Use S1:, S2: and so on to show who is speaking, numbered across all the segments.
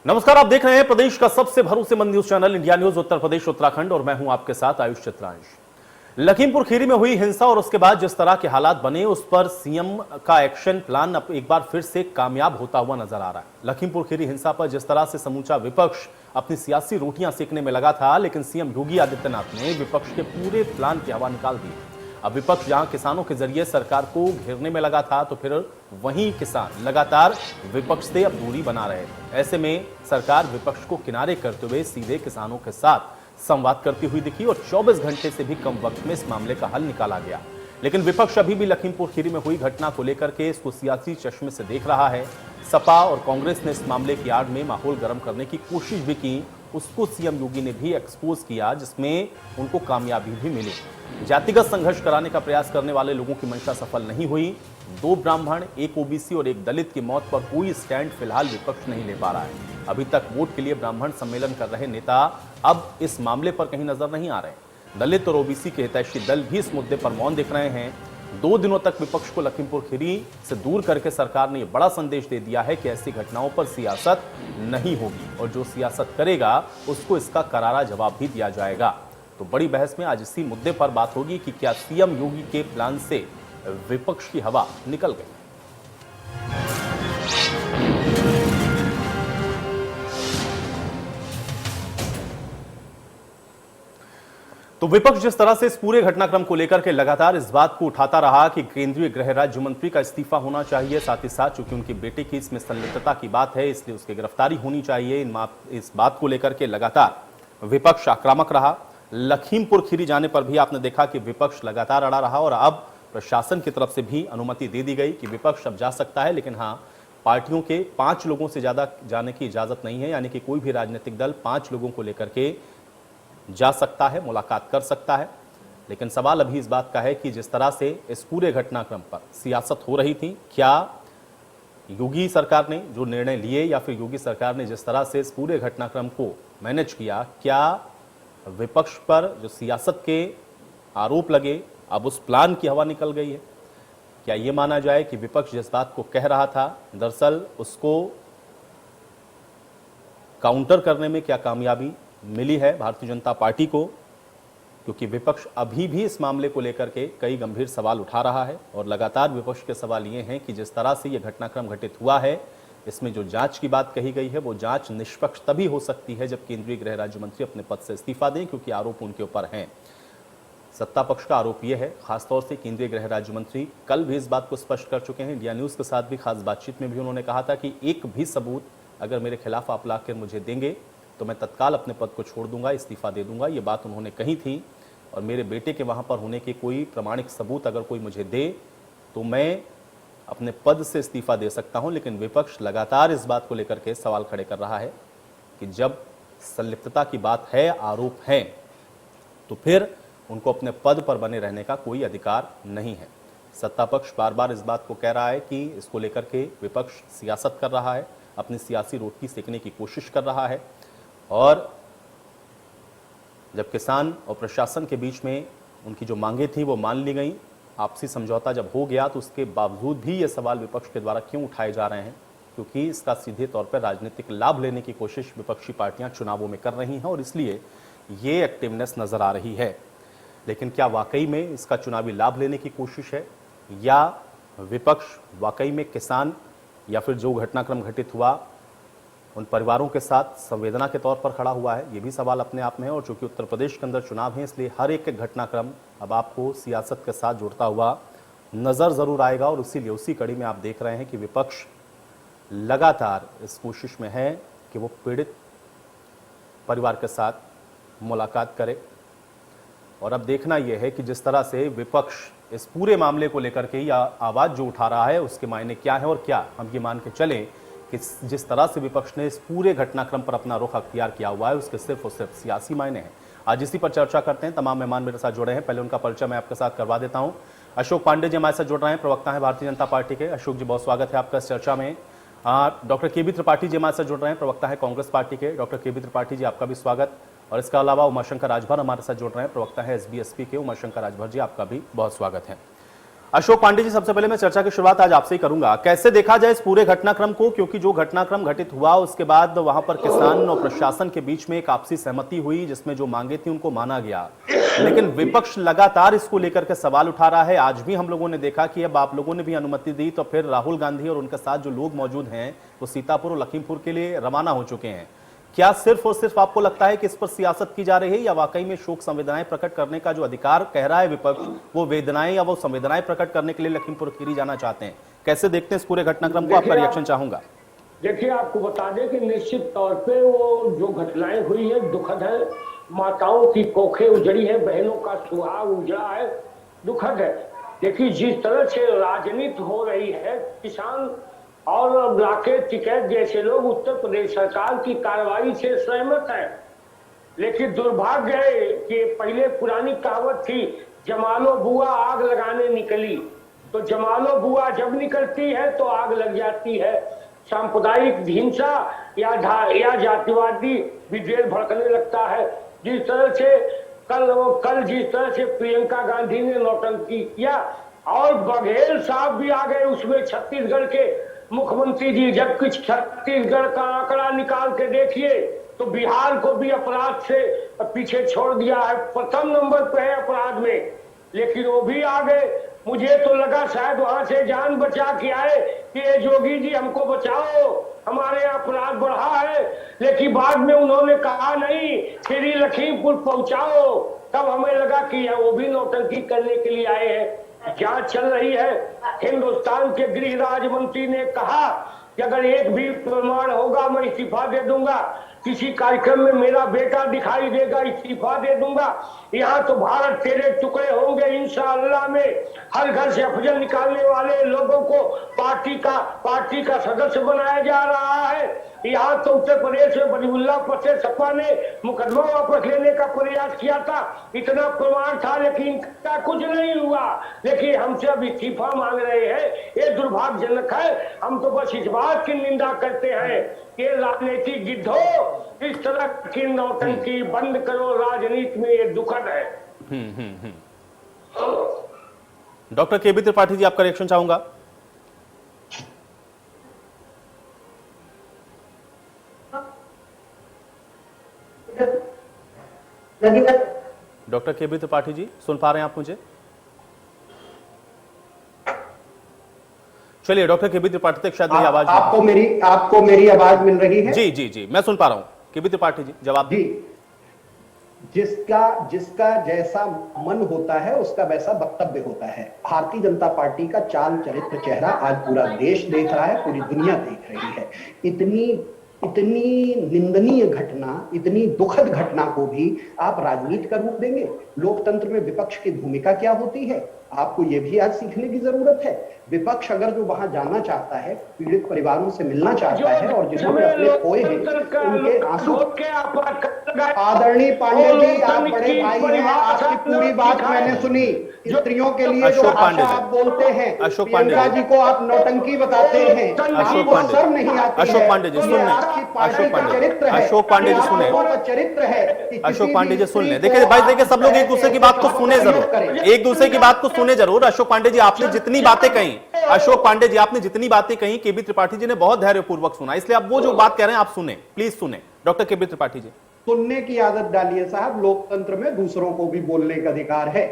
S1: नमस्कार, आप देख रहे हैं प्रदेश का सबसे भरोसेमंद news channel India news Uttar Pradesh Uttarakhand और मैं हूं आपके साथ आयुष चित्रांश। लखीमपुर खीरी में हुई हिंसा और उसके बाद जिस तरह के हालात बने उस पर सीएम का एक्शन प्लान अब एक बार फिर से कामयाब होता हुआ नजर आ रहा है। लखीमपुर खीरी हिंसा पर जिस तरह से समूचा विपक्ष अपनी सियासी रोटियां सेकने में लगा था, लेकिन सीएम योगी आदित्यनाथ ने विपक्ष के पूरे प्लान की हवा निकाल दी। अब विपक्ष जहां किसानों के जरिए सरकार को घेरने में लगा था, तो फिर वहीं किसान लगातार विपक्ष से अब दूरी बना रहे थे। ऐसे में सरकार विपक्ष को किनारे करते हुए सीधे किसानों के साथ संवाद करती हुई दिखी और 24 घंटे से भी कम वक्त में इस मामले का हल निकाला गया। लेकिन विपक्ष अभी भी लखीमपुर खीरी में हुई घटना को लेकर के इसको सियासी चश्मे से देख रहा है। सपा और कांग्रेस ने इस मामले की आड़ में माहौल गर्म करने की कोशिश भी की, उसको सीएम योगी ने भी एक्सपोज किया, जिसमें उनको कामयाबी भी मिली। जातिगत संघर्ष कराने का प्रयास करने वाले लोगों की मंशा सफल नहीं हुई। 2 ब्राह्मण, 1 ओबीसी और 1 दलित की मौत पर कोई स्टैंड फिलहाल विपक्ष नहीं ले पा रहा है। अभी तक वोट के लिए ब्राह्मण सम्मेलन कर रहे नेता अब इस मामले पर कहीं नजर नहीं आ रहे। दलित और ओबीसी के हितैषी दल भी इस मुद्दे पर मौन दिख रहे हैं। 2 दिनों तक विपक्ष को लखीमपुर खीरी से दूर करके सरकार ने यह बड़ा संदेश दे दिया है कि ऐसी घटनाओं पर सियासत नहीं होगी और जो सियासत करेगा उसको इसका करारा जवाब भी दिया जाएगा। तो बड़ी बहस में आज इसी मुद्दे पर बात होगी कि क्या सीएम योगी के प्लान से विपक्ष की हवा निकल गई। तो विपक्ष जिस तरह से इस पूरे घटनाक्रम को लेकर के लगातार इस बात को उठाता रहा कि केंद्रीय गृह राज्य मंत्री का इस्तीफा होना चाहिए, साथ ही साथ चूंकि उनके बेटे की इसमें संलिप्तता की बात है इसलिए उसकी गिरफ्तारी होनी चाहिए, इस बात को लेकर के लगातार विपक्ष आक्रामक रहा। लखीमपुर खीरी जाने पर भी आपने देखा कि विपक्ष लगातार अड़ा रहा और अब प्रशासन की तरफ से भी अनुमति दे दी गई कि विपक्ष अब जा सकता है, लेकिन हाँ, पार्टियों के 5 लोगों से ज्यादा जाने की इजाजत नहीं है। यानी कि कोई भी राजनीतिक दल 5 लोगों को लेकर के जा सकता है, मुलाकात कर सकता है। लेकिन सवाल अभी इस बात का है कि जिस तरह से इस पूरे घटनाक्रम पर सियासत हो रही थी, क्या योगी सरकार ने जो निर्णय लिए या फिर योगी सरकार ने जिस तरह से इस पूरे घटनाक्रम को मैनेज किया, क्या विपक्ष पर जो सियासत के आरोप लगे अब उस प्लान की हवा निकल गई है? क्या यह माना जाए कि विपक्ष जिस बात को कह रहा था दरअसल उसको काउंटर करने में क्या कामयाबी मिली है भारतीय जनता पार्टी को? क्योंकि विपक्ष अभी भी इस मामले को लेकर के कई गंभीर सवाल उठा रहा है और लगातार विपक्ष के सवाल ये हैं कि जिस तरह से यह घटनाक्रम घटित हुआ है, इसमें जो जांच की बात कही गई है वो जांच निष्पक्ष तभी हो सकती है जब केंद्रीय गृह राज्य मंत्री अपने पद से इस्तीफा दें, क्योंकि आरोप उनके ऊपर हैं। सत्ता पक्ष का आरोप यह है, खासतौर से केंद्रीय गृह राज्य मंत्री कल भी इस बात को स्पष्ट कर चुके हैं। इंडिया न्यूज के साथ भी खास बातचीत में भी उन्होंने कहा था कि एक भी सबूत अगर मेरे खिलाफ आप लाकर मुझे देंगे तो मैं तत्काल अपने पद को छोड़ दूंगा, इस्तीफा दे दूंगा। ये बात उन्होंने कही थी और मेरे बेटे के वहां पर होने के कोई प्रमाणिक सबूत अगर कोई मुझे दे तो मैं अपने पद से इस्तीफा दे सकता हूं। लेकिन विपक्ष लगातार इस बात को लेकर के सवाल खड़े कर रहा है कि जब संलिप्तता की बात है, आरोप है, तो फिर उनको अपने पद पर बने रहने का कोई अधिकार नहीं है। सत्ता पक्ष बार बार इस बात को कह रहा है कि इसको लेकर के विपक्ष सियासत कर रहा है, अपनी सियासी रोटी सेकने की कोशिश कर रहा है। और जब किसान और प्रशासन के बीच में उनकी जो मांगे थी वो मान ली गई, आपसी समझौता जब हो गया, तो उसके बावजूद भी ये सवाल विपक्ष के द्वारा क्यों उठाए जा रहे हैं? क्योंकि इसका सीधे तौर पर राजनीतिक लाभ लेने की कोशिश विपक्षी पार्टियां चुनावों में कर रही हैं और इसलिए ये एक्टिवनेस नजर आ रही है। लेकिन क्या वाकई में इसका चुनावी लाभ लेने की कोशिश है या विपक्ष वाकई में किसान या फिर जो घटनाक्रम घटित हुआ उन परिवारों के साथ संवेदना के तौर पर खड़ा हुआ है? ये भी सवाल अपने आप में है। और चूंकि उत्तर प्रदेश के अंदर चुनाव है इसलिए हर एक घटनाक्रम अब आपको सियासत के साथ जुड़ता हुआ नजर जरूर आएगा और इसीलिए उसी कड़ी में आप देख रहे हैं कि विपक्ष लगातार इस कोशिश में है कि वो पीड़ित परिवार के साथ मुलाकात करे। और अब देखना यह है कि जिस तरह से विपक्ष इस पूरे मामले को लेकर के या आवाज जो उठा रहा है उसके मायने क्या है और क्या हम ये मान के चलें कि जिस तरह से विपक्ष ने इस पूरे घटनाक्रम पर अपना रुख अख्तियार किया हुआ है उसके सिर्फ और सिर्फ सियासी मायने हैं। आज इसी पर चर्चा करते हैं। तमाम मेहमान मेरे साथ जुड़े हैं, पहले उनका परिचय मैं आपके साथ करवा देता हूं। अशोक पांडे जी हमारे साथ जुड़ रहे हैं, प्रवक्ता हैं भारतीय जनता पार्टी के। अशोक जी, बहुत स्वागत है आपका इस चर्चा में। डॉक्टर केबी त्रिपाठी जी हमारे साथ जुड़ रहे हैं, प्रवक्ता है कांग्रेस पार्टी के। डॉक्टर केबी त्रिपाठी जी, आपका भी स्वागत। और इसके अलावा उमाशंकर राजभर हमारे साथ जुड़ रहे हैं, प्रवक्ता है एसबीएसपी के। उमाशंकर राजभर जी, आपका भी बहुत स्वागत है। अशोक पांडे जी, सबसे पहले मैं चर्चा की शुरुआत आज आपसे ही करूंगा। कैसे देखा जाए इस पूरे घटनाक्रम को, क्योंकि जो घटनाक्रम घटित हुआ उसके बाद वहां पर किसान और प्रशासन के बीच में एक आपसी सहमति हुई जिसमें जो मांगे थी उनको माना गया, लेकिन विपक्ष लगातार इसको लेकर के सवाल उठा रहा है। आज भी हम लोगों ने देखा कि अब आप लोगों ने भी अनुमति दी तो फिर राहुल गांधी और उनके साथ जो लोग मौजूद हैं वो सीतापुर और लखीमपुर के लिए रवाना हो चुके हैं। क्या सिर्फ और सिर्फ आपको लगता है कि इस पर सियासत की जा रही है, या वाकई में शोक संवेदनाएं प्रकट करने का जो अधिकार कह रहा है विपक्ष, वो वेदनाएं या वो संवेदनाएं प्रकट करने के लिए लखीमपुर खीरी जाना चाहते हैं? कैसे देखते हैं इस पूरे घटनाक्रम को? आपका रिएक्शन चाहूंगा।
S2: देखिए, आपको बता दें कि निश्चित तौर पे वो जो घटनाएं हुई है दुखद है। माताओं की कोखें उजड़ी है, बहनों का सुहाग उजड़ा है, दुखद है। देखिए, जिस तरह से राजनीति हो रही है, किसान और राकेश टिकैत जैसे लोग उत्तर प्रदेश सरकार की कार्रवाई से सहमत है, लेकिन दुर्भाग्य है कि पहले पुरानी कहावत थी, जमालो बुआ आग लगाने निकली, तो जमालो बुआ जब निकलती है तो आग लग जाती है। सांप्रदायिक हिंसा या जातिवादी विद्वेष भड़कने लगता है। जिस तरह से कल जिस तरह से प्रियंका गांधी ने नौटंकी किया और बघेल साहब भी आ गए उसमें, छत्तीसगढ़ के मुख्यमंत्री जी, जबकि छत्तीसगढ़ का आंकड़ा निकाल के देखिए तो बिहार को भी अपराध से पीछे छोड़ दिया है, प्रथम नंबर पे है अपराध में, लेकिन वो भी आ गए। मुझे तो लगा शायद वहां से जान बचा के आए कि ये योगी जी हमको बचाओ, हमारे अपराध बढ़ा है, लेकिन बाद में उन्होंने कहा नहीं, फिर लखीमपुर पहुंचाओ। तब हमें लगा कि वो भी नौटंकी करने के लिए आए हैं। जांच चल रही है। हिंदुस्तान के गृह राज्य मंत्री ने कहा कि अगर एक भी प्रमाण होगा मैं इस्तीफा दे दूंगा, किसी कार्यक्रम में मेरा बेटा दिखाई देगा इस्तीफा दे दूंगा। यहाँ तो भारत तेरे टुकड़े होंगे इंशाअल्लाह में हर घर से अफजल निकालने वाले लोगों को पार्टी का सदस्य बनाया जा रहा है। यहाँ तो उत्तर प्रदेश में बलीउल्लाह पटेल सपा ने मुकदमा वापस लेने का प्रयास किया था, इतना प्रमाण था, लेकिन इनका कुछ नहीं हुआ, लेकिन हमसे अब इस्तीफा मांग रहे हैं। ये दुर्भाग्यजनक है। हम तो बस इस बात की निंदा करते हैं कि राजनीतिक गिद्धों इस तरह की नौटंकी बंद करो, राजनीति में ये दुखद है।
S1: डॉक्टर केबी त्रिपाठी जी, आपका रिएक्शन चाहूंगा। डॉक्टर केबी त्रिपाठी जी, सुन पा रहे हैं आप मुझे? चलिए, डॉक्टर केबी त्रिपाठी तक शायद मेरी आवाज
S3: आपको मेरी आवाज मिल रही है?
S1: जी जी जी, मैं सुन पा रहा हूं। केबी त्रिपाठी जी, जवाब जी।
S3: जिसका जैसा मन होता है उसका वैसा वक्तव्य होता है। भारतीय जनता पार्टी का चाल चरित्र चेहरा आज पूरा देश देख रहा है, पूरी दुनिया देख रही है। इतनी निंदनीय घटना, इतनी दुखद घटना को भी आप राजनीति का रूप देंगे? लोकतंत्र में विपक्ष की भूमिका क्या होती है, आपको यह भी आज सीखने की जरूरत है। विपक्ष अगर जो वहां जाना चाहता है, पीड़ित परिवारों से मिलना चाहता है और जिन्होंने अपने खोए हैं उनके आंसू। आदरणीय पांडे जी, आप बड़े भाई हैं, आपकी पूरी बात मैंने सुनी। स्त्रियों के लिए जो आशा आप बोलते हैं, प्रियंका जी को आप नौटंकी बताते हैं, आपको शर्म नहीं आती?
S1: अशोक पांडे जी सुन लें, अशोक पांडे जी सुने,
S3: चरित्र है।
S1: अशोक पांडे जी सुन लें। देखिए भाई, देखिए सब लोग एक दूसरे की बात को सुने जरूर, एक दूसरे की बात को सुने जरूर। अशोक पांडे जी, आपने जितनी बातें कही, अशोक पांडे जी आपने जितनी बातें कही, केबी त्रिपाठी जी ने बहुत धैर्यपूर्वक सुना, इसलिए आप वो जो बात कह रहे हैं आप सुने, प्लीज सुने। डॉक्टर केबी त्रिपाठी जी,
S3: सुनने की आदत डालिए साहब। लोकतंत्र में दूसरों को भी बोलने का अधिकार है।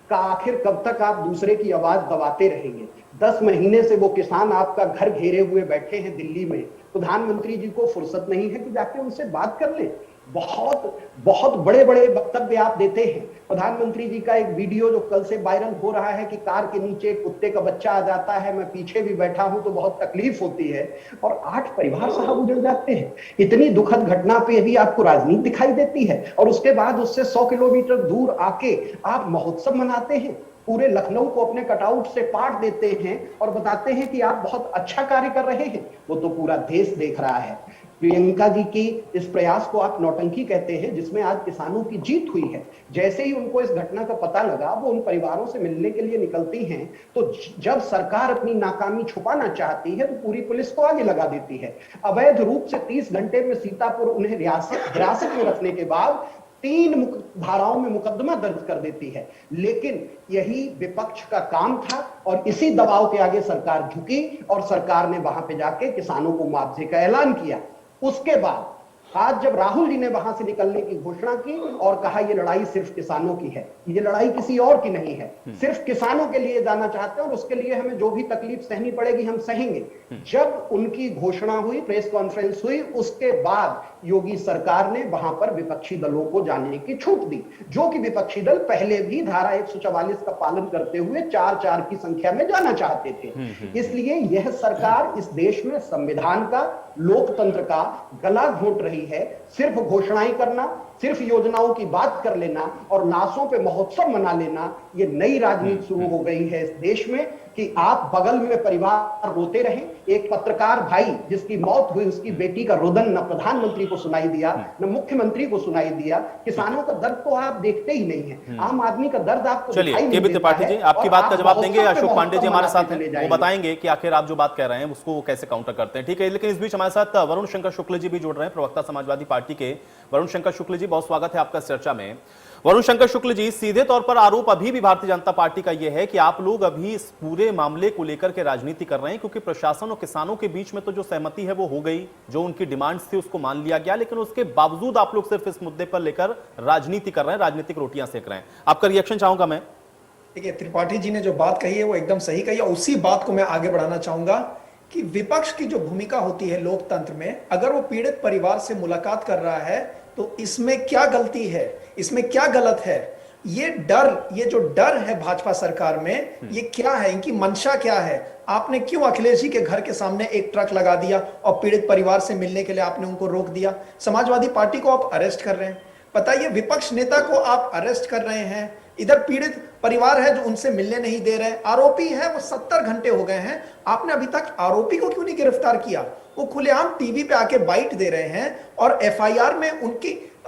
S3: का आखिर कब तक आप दूसरे की आवाज दबाते रहेंगे? 10 महीने से वो किसान आपका घर घेरे हुए बैठे हैं दिल्ली में, प्रधानमंत्री जी को फुर्सत नहीं है कि जाके उनसे बात कर ले। बहुत बड़े बड़े वक्तव्य आप देते हैं। प्रधानमंत्री जी का एक वीडियो जो कल से वायरल हो रहा है कि कार के नीचे एक कुत्ते का बच्चा आ जाता है, मैं पीछे भी बैठा हूं तो बहुत तकलीफ होती है, और 8 परिवार साहब उजड़ जाते हैं। इतनी दुखद घटना पे भी आपको राजनीति दिखाई देती है, और उसके बाद उससे 100 किलोमीटर दूर आके आप महोत्सव मनाते हैं, पूरे लखनऊ को अपने कटआउट से पाट देते हैं और बताते हैं कि आप बहुत अच्छा कार्य कर रहे हैं। वो तो पूरा देश देख रहा है। प्रियंका जी की इस प्रयास को आप नौटंकी कहते हैं, जिसमें आज किसानों की जीत हुई है। जैसे ही उनको इस घटना का पता लगा, वो उन परिवारों से मिलने के लिए निकलती हैं, तो जब सरकार अपनी नाकामी छुपाना चाहती है तो पूरी पुलिस को आगे लगा देती है। अवैध रूप से 30 घंटे में सीतापुर उन्हें हिरासत में रखने के बाद 3 धाराओं में मुकदमा दर्ज कर देती है। लेकिन यही विपक्ष का काम था और इसी दबाव के आगे सरकार झुकी और सरकार ने वहां पे जाके किसानों को मुआवजे का ऐलान किया। उसके बाद आज जब राहुल जी ने वहां से निकलने की घोषणा की और कहा ये लड़ाई सिर्फ किसानों की है, ये लड़ाई किसी और की नहीं है, सिर्फ किसानों के लिए जाना चाहते हैं और उसके लिए हमें जो भी तकलीफ सहनी पड़ेगी हम सहेंगे। जब उनकी घोषणा हुई, प्रेस कॉन्फ्रेंस हुई, उसके बाद योगी सरकार ने वहां पर विपक्षी दलों को जाने की छूट दी, जो कि विपक्षी दल पहले भी धारा 144 का पालन करते हुए 4-4 की संख्या में जाना चाहते थे। इसलिए यह सरकार इस देश में संविधान का, लोकतंत्र का गला घोंट रही है। सिर्फ घोषणाएं करना, सिर्फ योजनाओं की बात कर लेना और लाशों पे महोत्सव मना लेना, ये नई राजनीति शुरू हो गई है इस देश में कि आप बगल में परिवार रोते रहें। एक पत्रकार भाई जिसकी मौत हुई, उसकी बेटी का रोदन न प्रधानमंत्री को सुनाई दिया न मुख्यमंत्री को सुनाई दिया। किसानों का दर्द तो आप देखते ही नहीं है, आम आदमी का दर्द आपको
S1: चलिए
S3: दिखाई नहीं
S1: केबी
S3: देता
S1: त्रिपाठी जी
S3: है।
S1: आपकी
S3: और
S1: बात
S3: आप
S1: का जवाब
S3: महोत्सव
S1: देंगे।
S3: पे
S1: अशोक पांडे जी हमारे
S3: महोत्सव
S1: साथ हैं,
S3: मनाते
S1: वो बताएंगे कि आखिर आप जो बात कह रहे हैं उसको वो कैसे काउंटर करते हैं। ठीक है, लेकिन इस बीच हमारे साथ वरुण शंकर शुक्ल जी भी जुड़ रहे हैं, प्रवक्ता समाजवादी पार्टी के। वरुण शंकर शुक्ल जी, बहुत स्वागत है आपका इस चर्चा में। वरुण शंकर शुक्ल जी, सीधे तौर पर आरोप अभी भी भारतीय जनता पार्टी का यह है कि आप लोग अभी इस पूरे मामले को लेकर के राजनीति कर रहे हैं, क्योंकि प्रशासन और किसानों के बीच में तो जो सहमति है वो हो गई, जो उनकी डिमांड्स थी उसको मान लिया गया, लेकिन उसके बावजूद आप लोग सिर्फ इस मुद्दे पर लेकर राजनीति कर रहे हैं, राजनीतिक रोटियां सेक रहे हैं। आपका रिएक्शन चाहूंगा मैं।
S4: देखिए, त्रिपाठी जी ने जो बात कही है वो एकदम सही कही है। उसी बात को मैं आगे बढ़ाना चाहूंगा कि विपक्ष की जो भूमिका होती है लोकतंत्र में, अगर वो पीड़ित परिवार से मुलाकात कर रहा है तो इसमें क्या गलती है, इसमें क्या गलत है? ये जो डर है भाजपा सरकार में, ये क्या है, इनकी मंशा क्या है? आपने क्यों अखिलेश जी के घर के सामने एक ट्रक लगा दिया और पीड़ित परिवार से मिलने के लिए आपने उनको रोक दिया? समाजवादी पार्टी को आप अरेस्ट कर रहे हैं, बताइए, विपक्ष नेता को आप अरेस्ट कर रहे हैं, इधर पीड़ित परिवार है जो उनसे मिलने नहीं दे रहे, आरोपी है वो 70 घंटे हो गए हैं, आपने अभी तक आरोपी को क्यों नहीं गिरफ्तार किया? वो खुलेआम टीवी पे आके बाइट दे रहे हैं और एफआईआर में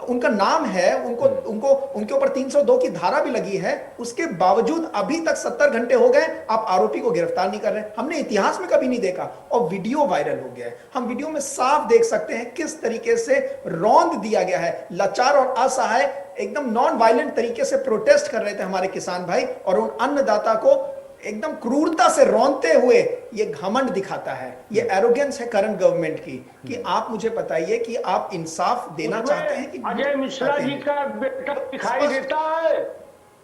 S4: उनका नाम है, उनके ऊपर 302 की धारा भी लगी है, उसके बावजूद अभी तक 70 घंटे हो गए आप आरोपी को गिरफ्तार नहीं कर रहे। हमने इतिहास में कभी नहीं देखा और वीडियो वायरल हो गया है। हम वीडियो में साफ देख सकते हैं किस तरीके से रौंद दिया गया है, लाचार और असहाय, एकदम नॉन वायलेंट तरीके से प्रोटेस्ट कर रहे थे हमारे किसान भाई, और उन अन्नदाता को एकदम क्रूरता से रौंदते हुए ये घमंड दिखाता है, ये एरोगेंस है करंट गवर्नमेंट की। कि आप मुझे बताइए कि आप इंसाफ देना चाहते हैं कि
S2: अजय मिश्रा जी का बेटा दिखाई देता है?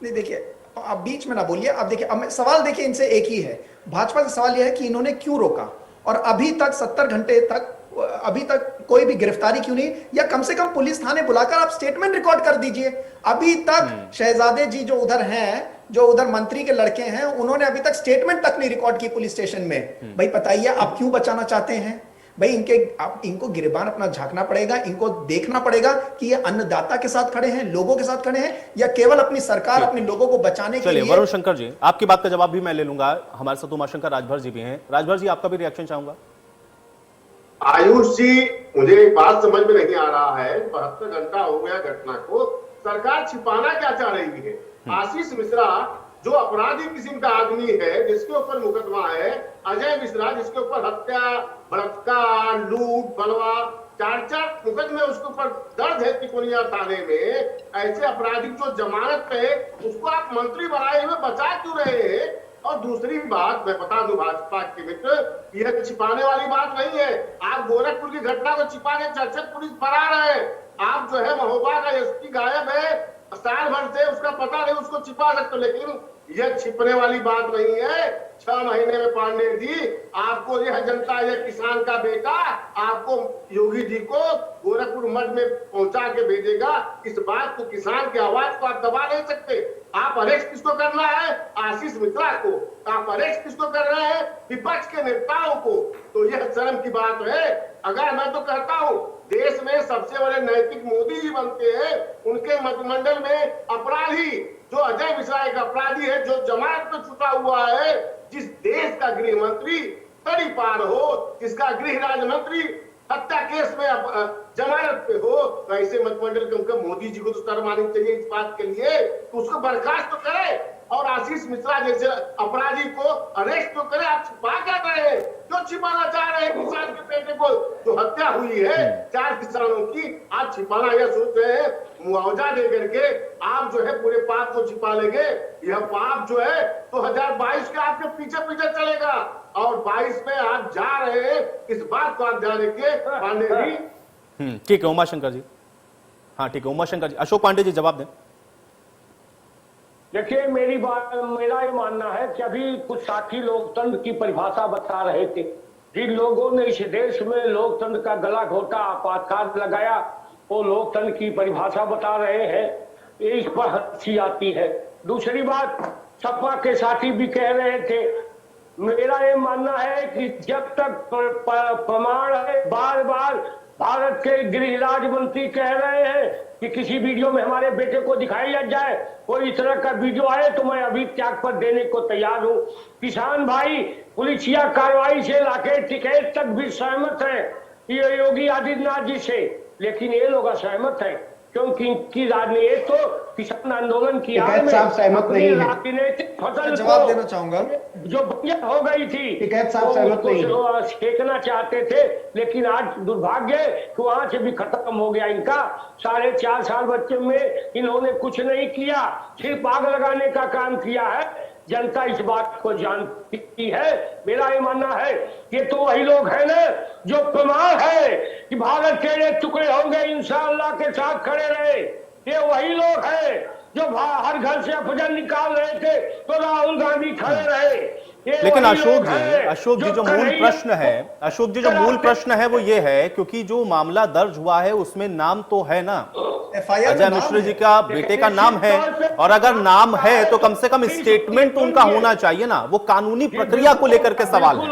S4: नहीं, देखिए, आप बीच में ना बोलिए। आप देखिए, अब सवाल देखिए इनसे एक ही है, भाजपा का सवाल यह है कि इन्होंने क्यों रोका और अभी तक 70 घंटे तक अभी तक कोई भी गिरफ्तारी क्यों नहीं, या कम से कम पुलिस थाने बुलाकर आप स्टेटमेंट रिकॉर्ड कर दीजिए। अभी तक शहजादे जी जो उधर हैं, जो उधर मंत्री के लड़के हैं, उन्होंने अभी तक स्टेटमेंट तक नहीं रिकॉर्ड की पुलिस स्टेशन में। भाई बताइए, आप क्यों बचाना चाहते हैं? भाई इनको गिरबान अपना झांकना पड़ेगा, इनको देखना पड़ेगा कि ये अन्नदाता के साथ खड़े हैं, लोगों के साथ खड़े हैं, या केवल अपनी सरकार अपने लोगों को बचाने के लिए।
S1: वरुण शंकर जी, आपकी बात का जवाब भी मैं ले लूंगा। हमारे साथ उमाशंकर राजभर जी भी हैं। राजभर जी, आपका भी रिएक्शन चाहूंगा।
S5: आयुष जी, मुझे एक बात समझ में नहीं आ रहा है, 72 घंटा हो गया घटना को, सरकार छिपाना क्या चाह रही है? आशीष मिश्रा जो अपराधी किस्म का आदमी है, जिसके ऊपर मुकदमा है, अजय मिश्रा जिसके ऊपर हत्या, बलात्कार, लूट, बलवा, 4-4 मुकदमे उसके ऊपर दर्ज है तिकोनिया थाने में, ऐसे अपराधी जो जमानत पे, उसको आप मंत्री बनाए हुए बचा क्यों रहे हैं? और दूसरी बात मैं बता दूं भाजपा के मित्र, यह छिपाने वाली बात नहीं है। आप गोरखपुर की घटना को छिपा के चर्चित पुलिस फरार है। आप जो है महोबा का एसपी गायब है, साल भर से उसका पता नहीं, उसको छिपा सकते, लेकिन यह छिपने वाली बात नहीं है। 6 महीने में पांडे जी आपको यह जनता, यह किसान का बेटा आपको योगी जी को गोरखपुर मठ में पहुंचा के भेजेगा। इस बात को, किसान की आवाज को आप दबा नहीं सकते। आप अरेस्ट किसको करना है? आशीष मिश्रा को। आप अरेस्ट किसको कर रहे हैं? विपक्ष के नेताओं को। तो यह शर्म की बात है। अगर मैं तो कहता हूं, देश में सबसे बड़े नैतिक मोदी जी बनते हैं, उनके मंत्रिमंडल में अपराधी जो अजय मिश्रा एक अपराधी है, जो जमानत पर छुटा हुआ है, जिस देश का गृह मंत्री तड़ी पार हो, जिसका गृह राज्य मंत्री हत्या केस में जमानत पे हो, तो ऐसे मंत्रिमंडल के उनका मोदी जी को तो शर्म आनी चाहिए इस बात के लिए, तो उसको बर्खास्त तो करे और आशीष मिश्रा जैसे अपराधी को अरेस्ट तो करे। आप छिपा क्या रहे हैं? क्यों छिपाना चाह रहे हैं किसान के बेटे को जो हत्या हत्या हुई है 4 किसानों की, आज छिपाना यह सोच रहे हैं मुआवजा दे करके आप जो है पूरे पाप को छिपा लेंगे। यह पाप जो है 2022 के आपके पीछे पीछे चलेगा और 22 में आप जा रहे हैं, इस बात को आप ध्यान रखिए पांडे जी।
S1: ठीक है उमाशंकर जी। हाँ ठीक है उमाशंकर जी। अशोक पांडे जी जवाब दें।
S2: देखिए मेरा ये मानना है कि अभी कुछ साथी लोकतंत्र की परिभाषा बता रहे थे। जिन लोगों ने इस देश में लोकतंत्र का गला घोटा, आपातकाल लगाया, वो लोकतंत्र की परिभाषा बता रहे हैं। इस पर हंसी आती है। दूसरी बात, सपा के साथी भी कह रहे थे, मेरा ये मानना है कि जब तक प्रमाण है, बार बार भारत के गृह राज्य मंत्री कह रहे हैं कि किसी वीडियो में हमारे बेटे को दिखाया जाए, कोई इस तरह का वीडियो आए तो मैं अभी त्याग पर देने को तैयार हूं। किसान भाई पुलिसिया कार्रवाई से लाके टिकट तक भी सहमत है ये योगी आदित्यनाथ जी से, लेकिन ये लोग असहमत है क्योंकि इनकी राजनीति तो किसान आंदोलन की आड़ में
S3: सहमत नहीं है।
S2: राजनीतिक फसल
S4: जवाब देना चाहूंगा
S2: जो बंजर हो गई थी
S3: साहब सहमत नहीं है।
S2: फेंकना चाहते थे, लेकिन आज दुर्भाग्य कि वहां से भी खत्म हो गया इनका। 4.5 साल बच्चे में इन्होंने कुछ नहीं किया, सिर्फ आग लगाने का काम किया है। जनता इस बात को जानती है। मेरा ये मानना है ये तो वही लोग हैं ना जो प्रमाण है कि भारत के टुकड़े होंगे इंशाअल्लाह के साथ खड़े रहे। ये वही लोग हैं जो हर घर से अफजल निकाल रहे थे तो राहुल गांधी खड़े रहे।
S1: लेकिन अशोक जी जो मूल प्रश्न है, अशोक जी जो मूल प्रश्न है वो ये है, क्योंकि जो मामला दर्ज हुआ है उसमें नाम तो है ना, अजय मिश्र जी का बेटे का नाम है, और अगर नाम है तो कम से कम स्टेटमेंट तो उनका होना चाहिए ना। वो कानूनी प्रक्रिया को लेकर के सवाल है।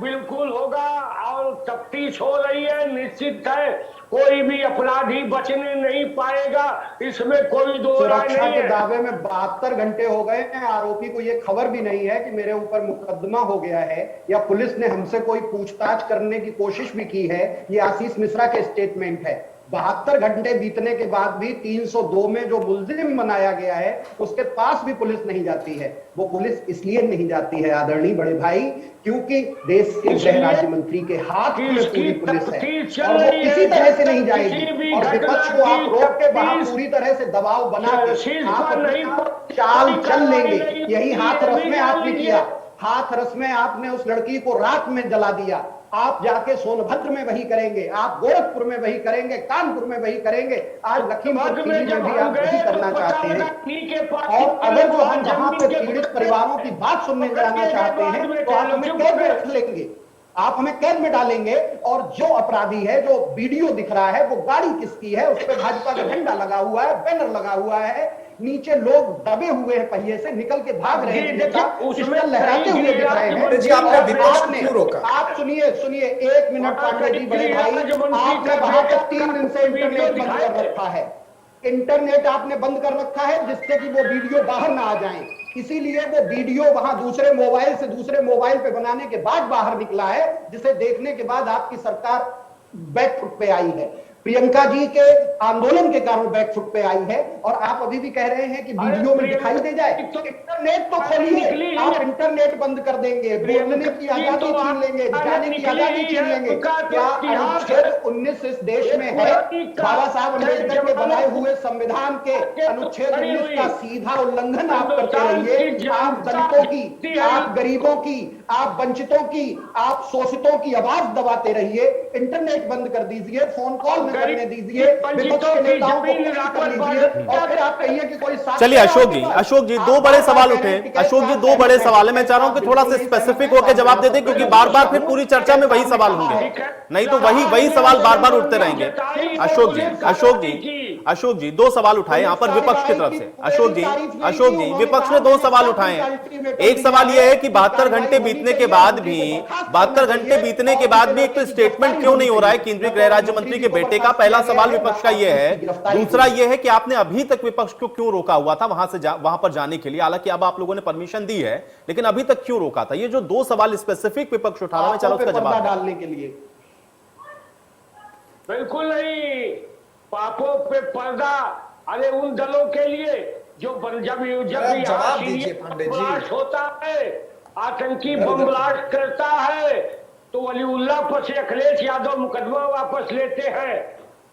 S2: बिल्कुल होगा और तफ्तीश हो रही है। निश्चित है कोई भी अपराधी बचने नहीं पाएगा, इसमें कोई दो राय नहीं है।
S3: सुरक्षा के दावे में 72 घंटे हो गए हैं, आरोपी को ये खबर भी नहीं है कि मेरे ऊपर मुकदमा हो गया है या पुलिस ने हमसे कोई पूछताछ करने की कोशिश भी की है। ये आशीष मिश्रा के स्टेटमेंट है। 72 घंटे बीतने के बाद भी 302 में जो मुल्जिम बनाया गया है उसके पास भी पुलिस नहीं जाती है। वो पुलिस इसलिए नहीं जाती है आदरणीय बड़े भाई क्योंकि देश के गृह राज्य मंत्री के हाथ में पूरी पुलिस है और वो किसी तरह से नहीं जाएगी। और विपक्ष को आप रोक के वहां पूरी तरह से दबाव बना के आप चाल चल लेंगे। यही हाथरस में आपने किया। हाथरस में आपने उस लड़की को रात में जला दिया। आप जाके सोनभद्र में वही करेंगे, आप गोरखपुर में वही करेंगे, कानपुर में वही करेंगे, आज लखीमपुर खीरी में भी आप वही करना चाहते हैं। और अगर जो हम वहां पे पीड़ित परिवारों की बात सुनने जाना चाहते हैं तो आप हमें कैद में रख लेंगे, आप हमें कैद में डालेंगे। और जो अपराधी है, जो वीडियो दिख रहा है, वो गाड़ी किसकी है, उस पर भाजपा का झंडा लगा हुआ है, बैनर लगा हुआ है, नीचे लोग दबे हुए हैं, पहिए से निकल के भाग रहे हैं, उसमें लहराते हुए दिख रहे हैं। आप सुनिए 1 मिनट पांडे जी बड़े भाई, आपने वहां पर 3 दिन से इंटरनेट बंद कर रखा है। इंटरनेट आपने बंद कर रखा है जिससे कि वो वीडियो बाहर ना आ जाए, इसीलिए वो वीडियो वहां दूसरे मोबाइल से दूसरे मोबाइल पे बनाने के बाद बाहर निकला है, जिसे देखने के बाद आपकी सरकार बैकफुट पे आई है। प्रियंका जी के आंदोलन के कारण बैकफुट पे आई है और आप अभी भी कह रहे हैं कि वीडियो में दिखाई दे जाए। तो इंटरनेट तो खोलिए, आप इंटरनेट बंद कर देंगे, बोलने की आजादी छीन लेंगे, जाने की आजादी छीन लेंगे। क्या अनुच्छेद 19 इस देश में है? बाबा साहब अम्बेडकर के बनाए हुए संविधान के अनुच्छेद 19 का सीधा उल्लंघन आप करते रहिए। आप दलितों की, आप गरीबों की, आप वंचितों की, आप शोषितों की आवाज दबाते रहिए। इंटरनेट बंद कर दीजिए, फोन कॉल करने दीजिए, विपक्ष के नेताओं को कर लीजिए और फिर आप कहिए कि कोई।
S1: चलिए अशोक जी 2 बड़े सवाल उठे। अशोक जी 2 बड़े सवाल है, मैं चाह रहा हूं कि थोड़ा सा स्पेसिफिक होकर जवाब दे दें क्योंकि बार बार फिर पूरी चर्चा में वही सवाल होंगे, नहीं तो वही सवाल बार बार उठते रहेंगे। अशोक जी 2 सवाल उठाए यहां पर विपक्ष की तरफ से। अशोक जी विपक्ष ने 2 सवाल उठाए हैं। एक सवाल यह है कि 72 घंटे बीतने के बाद भी एक तो स्टेटमेंट क्यों नहीं हो रहा है केंद्रीय गृह राज्य मंत्री के बेटे का। पहला सवाल विपक्ष का यह है। दूसरा यह है कि आपने अभी तक विपक्ष को क्यों रोका हुआ था वहां पर जाने के लिए, हालांकि अब आप लोगों ने परमिशन दी है, लेकिन अभी तक क्यों रोका था? ये जो 2 सवाल स्पेसिफिक विपक्ष उठा रहा है, चलो उसका जवाब
S3: डालने के लिए।
S2: बिल्कुल नहीं, पापों पे पर्दा। अरे उन दलों के लिए जो जब ब्लास्ट होता है, आतंकी बम ब्लास्ट करता है, तो वलीउल्लाह पर से अखिलेश यादव मुकदमा वापस लेते हैं।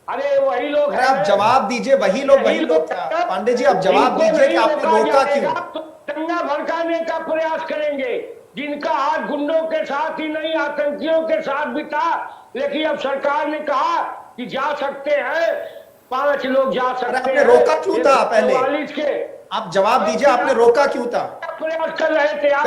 S2: अरे वही लोग
S4: अरे आप जवाब दीजिए, वही लोग क्या पांडे जी आप जवाब दीजिए कि आपने रोका क्यों?
S2: तो दंगा भड़काने का प्रयास करेंगे, जिनका हाथ गुंडों के साथ ही नहीं आतंकियों के साथ भी था, लेकिन अब सरकार ने कहा कि जा सकते हैं, 5 लोग जा सकते हैं।
S4: रोका क्यों था पहले?
S2: 44 के
S4: आप जवाब दीजिए, आपने रोका क्यों था?
S2: प्रयास कर रहे थे आप।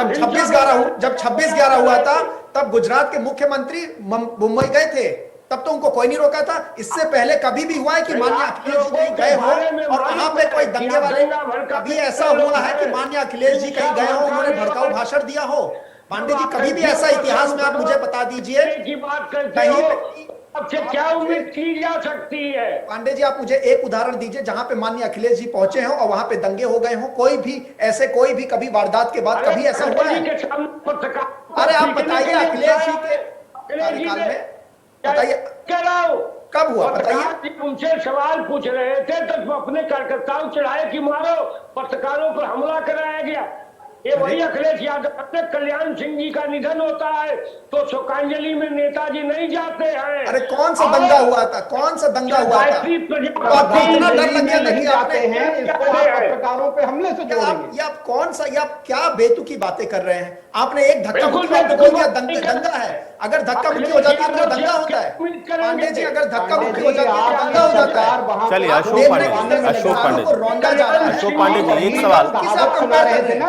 S4: जब 26/11 हुआ था तब गुजरात के मुख्यमंत्री मुंबई गए थे, तब तो उनको कोई नहीं रोका था। इससे पहले कभी भी हुआ है कि माननीय अखिलेश जी कहीं गए हो और वहां पे कोई दंगे वाले, कभी ऐसा हुआ है कि माननीय अखिलेश जी कहीं गए हो, उन्होंने भड़काऊ भाषण दिया हो? पांडे जी कभी भी ऐसा इतिहास में आप मुझे बता दीजिए
S2: की बात करते हो, आपसे क्या उम्मीद की जा सकती है?
S4: पांडे जी आप मुझे एक उदाहरण दीजिए जहां पे माननीय अखिलेश जी पहुंचे हो और वहां पे दंगे हो गए हो। कोई भी कभी वारदात के बाद कभी ऐसा हुआ है? अरे आप बताइए, अखिलेश जी के कार्यकाल में बताइए कब हुआ, बताइए।
S2: उनसे सवाल पूछ रहे थे तो अपने कार्यकर्ताओं चढ़ाए कि मारो, पत्रकारों पर हमला कराया गया। ये वही अखिलेश यादव। कल्याण सिंह जी का निधन होता है तो शोकांजलि में नेताजी नहीं जाते हैं।
S4: अरे कौन सा दंगा हुआ था? कौन सा दंगा हुआ था? इतना डर लग गया नहीं
S3: जाते हैं, इसको आप पत्रकारों पे हमले से जोड़ेंगे।
S4: ये आप कौन सा, ये आप क्या बेतुकी बातें कर रहे हैं? आपने एक धक्का मुक्की बोल दिया दंगा है। अगर धक्का मुक्की हो जाती है तो दंगा होता है पांडे जी। अगर धक्का मुक्की हो जाती है तो दंगा हो जाता है।
S1: चलिए अशोक पांडे जी एक सवाल।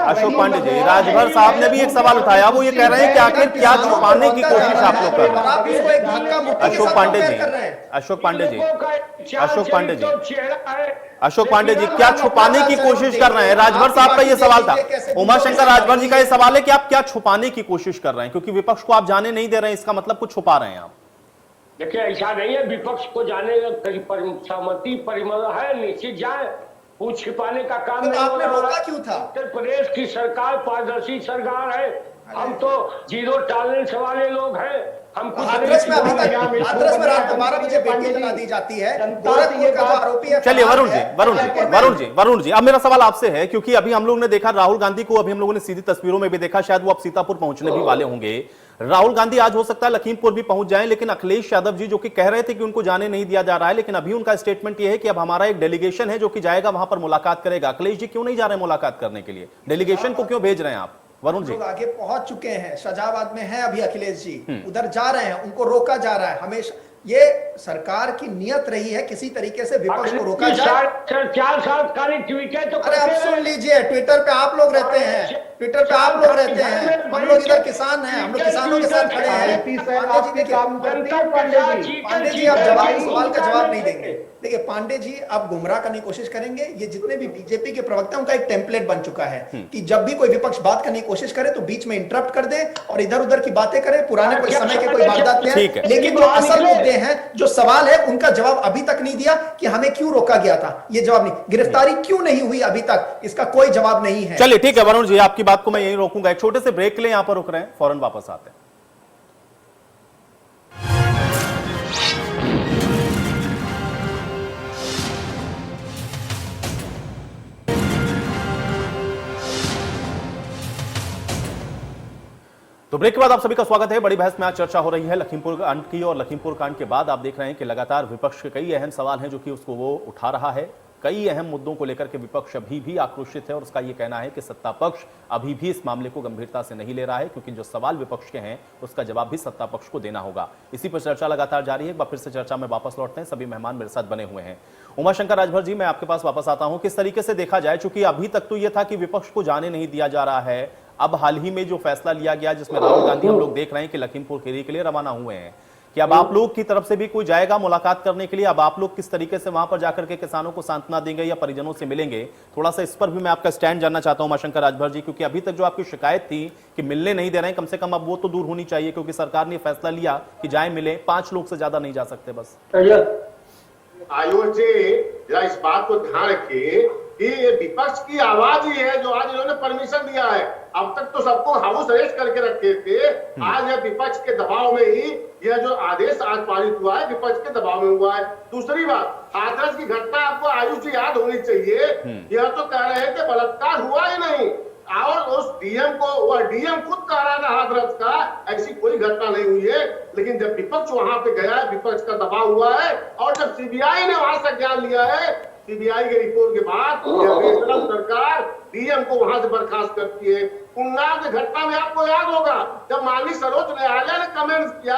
S1: अशोक पांडे जी, राजभर साहब ने भी एक सवाल उठाया, वो ये कह रहे हैं कि आखिर क्या छुपाने की कोशिश आप लोग कर रहे हैं? अशोक पांडे जी, क्या छुपाने की कोशिश कर रहे हैं? राजभर साहब का ये सवाल था, उमाशंकर राजभर जी का ये सवाल है कि आप क्या छुपाने की कोशिश कर रहे हैं, क्योंकि विपक्ष को आप जाने नहीं दे रहे हैं, इसका मतलब कुछ छुपा रहे हैं आप।
S2: देखिए ऐसा नहीं है, विपक्ष को जाने सहमति परिमल है, निश्चित जाए, कुछ छिपाने का काम नहीं।
S4: आपने रोका क्यों था?
S2: उत्तर प्रदेश की सरकार पारदर्शी सरकार है, हम तो जीरो टॉलरेंस वाले लोग हैं। हम
S4: हाथरस में रात 12 बजे बेटी जला दी जाती है, गोरखपुर का जो आरोपी है।
S1: चलिए वरुण जी अब मेरा सवाल आपसे है, क्योंकि अभी हम लोग ने देखा राहुल गांधी को, अभी हम लोगों ने सीधी तस्वीरों में भी देखा, शायद वो अब सीतापुर पहुंचने भी वाले होंगे। राहुल गांधी आज हो सकता है लखीमपुर भी पहुंच जाएं, लेकिन अखिलेश यादव जी जो कि कह रहे थे कि उनको जाने नहीं दिया जा रहा है, लेकिन अभी उनका स्टेटमेंट यह है कि अब हमारा एक डेलीगेशन है जो कि जाएगा वहां पर मुलाकात करेगा। अखिलेश जी क्यों नहीं जा रहे हैं मुलाकात करने के लिए? डेलीगेशन को क्यों भेज रहे हैं आप वरुण जी?
S4: आगे पहुंच चुके हैं, शाहजहाबाद में है अभी अखिलेश जी, उधर जा रहे हैं, उनको रोका जा रहा है। हमेशा ये सरकार की नियत रही है किसी तरीके से विपक्ष को रोका जाए।
S2: 4 साल कार्य ट्वीट है तो
S4: अरे आप सुन लीजिए, ट्विटर पे आप लोग रहते हैं, ट्विटर पे आप लोग रहते हैं, हम लोग इधर किसान हैं, हम लोग किसानों के साथ खड़े हैं। पांडे जी आप सवाल का जवाब नहीं देंगे। देखिए पांडे जी आप गुमराह करने की कोशिश करेंगे। ये जितने भी बीजेपी के प्रवक्ता उनका एक टेम्पलेट बन चुका है कि जब भी कोई विपक्ष बात करने की कोशिश करे तो बीच में इंटरप्ट कर दे और इधर उधर की बातें करे, पुराने कोई समय के कोई वारदात नहीं है। लेकिन जो असल मुद्दे हैं, जो सवाल है, उनका जवाब अभी तक नहीं दिया कि हमें क्यों रोका गया था, ये जवाब नहीं। गिरफ्तारी क्यों नहीं हुई अभी तक, इसका कोई जवाब नहीं है।
S1: चलिए ठीक है वरुण जी, आपकी बात को मैं यहीं रोकूंगा। एक छोटे से ब्रेक के लिए यहां पर रुक रहे हैं, फौरन वापस आते हैं। तो ब्रेक के बाद आप सभी का स्वागत है। बड़ी बहस में आज चर्चा हो रही है लखीमपुर कांड की, और लखीमपुर कांड के बाद आप देख रहे हैं कि लगातार विपक्ष के कई अहम सवाल हैं जो कि उसको वो उठा रहा है। कई अहम मुद्दों को लेकर के विपक्ष अभी भी आक्रोशित है और उसका ये कहना है कि सत्ता पक्ष अभी भी इस मामले को गंभीरता से नहीं ले रहा है, क्योंकि जो सवाल विपक्ष के हैं उसका जवाब भी सत्ता पक्ष को देना होगा। इसी पर चर्चा लगातार जारी है। एक बार फिर से चर्चा में वापस लौटते हैं, सभी मेहमान मेरे साथ बने हुए हैं। उमाशंकर राजभर जी, मैं आपके पास वापस आता हूं। किस तरीके से देखा जाए, चूंकि अभी तक तो यह था कि विपक्ष को जाने नहीं दिया जा रहा है, अब हाल ही में जो फैसला लिया गया जिसमें राहुल गांधी हम लोग देख रहे हैं कि लखीमपुर खीरी के लिए रवाना हुए हैं, कि अब आप लोग की तरफ से भी कोई जाएगा मुलाकात करने के लिए? अब आप लोग किस तरीके से वहां पर जाकर के किसानों को सांत्वना देंगे या परिजनों से मिलेंगे? थोड़ा सा इस पर भी मैं आपका स्टैंड जानना चाहता हूं उमाशंकर राजभर जी, क्योंकि अभी तक जो आपकी शिकायत थी कि मिलने नहीं दे रहे हैं, कम से कम अब वो तो दूर होनी चाहिए, क्योंकि सरकार ने फैसला लिया कि जाए मिले, 5 लोग से ज्यादा नहीं जा सकते। बस
S5: आयोग जी जरा इस बात को ध्यान रखिए कि ये विपक्ष की आवाज ही है जो आज इन्होंने परमिशन दिया है। अब तक तो सबको हाउस अरेस्ट करके रखे थे, आज यह विपक्ष के दबाव में ही यह जो आदेश आज पारित हुआ है, विपक्ष के दबाव में हुआ है। दूसरी बात, हाथरस की घटना आपको आयुष जी याद होनी चाहिए। यह तो कह रहे हैं कि बलात्कार हुआ ही नहीं, और उस डीएम को, वह डीएम खुद कह रहा था हाथरस का ऐसी कोई घटना नहीं हुई है। लेकिन जब विपक्ष वहां पे गया है, विपक्ष का दबाव हुआ है, और जब सीबीआई ने वहां से ज्ञान लिया है, सीबीआई के रिपोर्ट के बाद बेशरम सरकार डीएम को वहां से बर्खास्त करती है। उन्नाव की घटना में आपको याद होगा, जब माननीय सर्वोच्च न्यायालय ने कमेंट किया,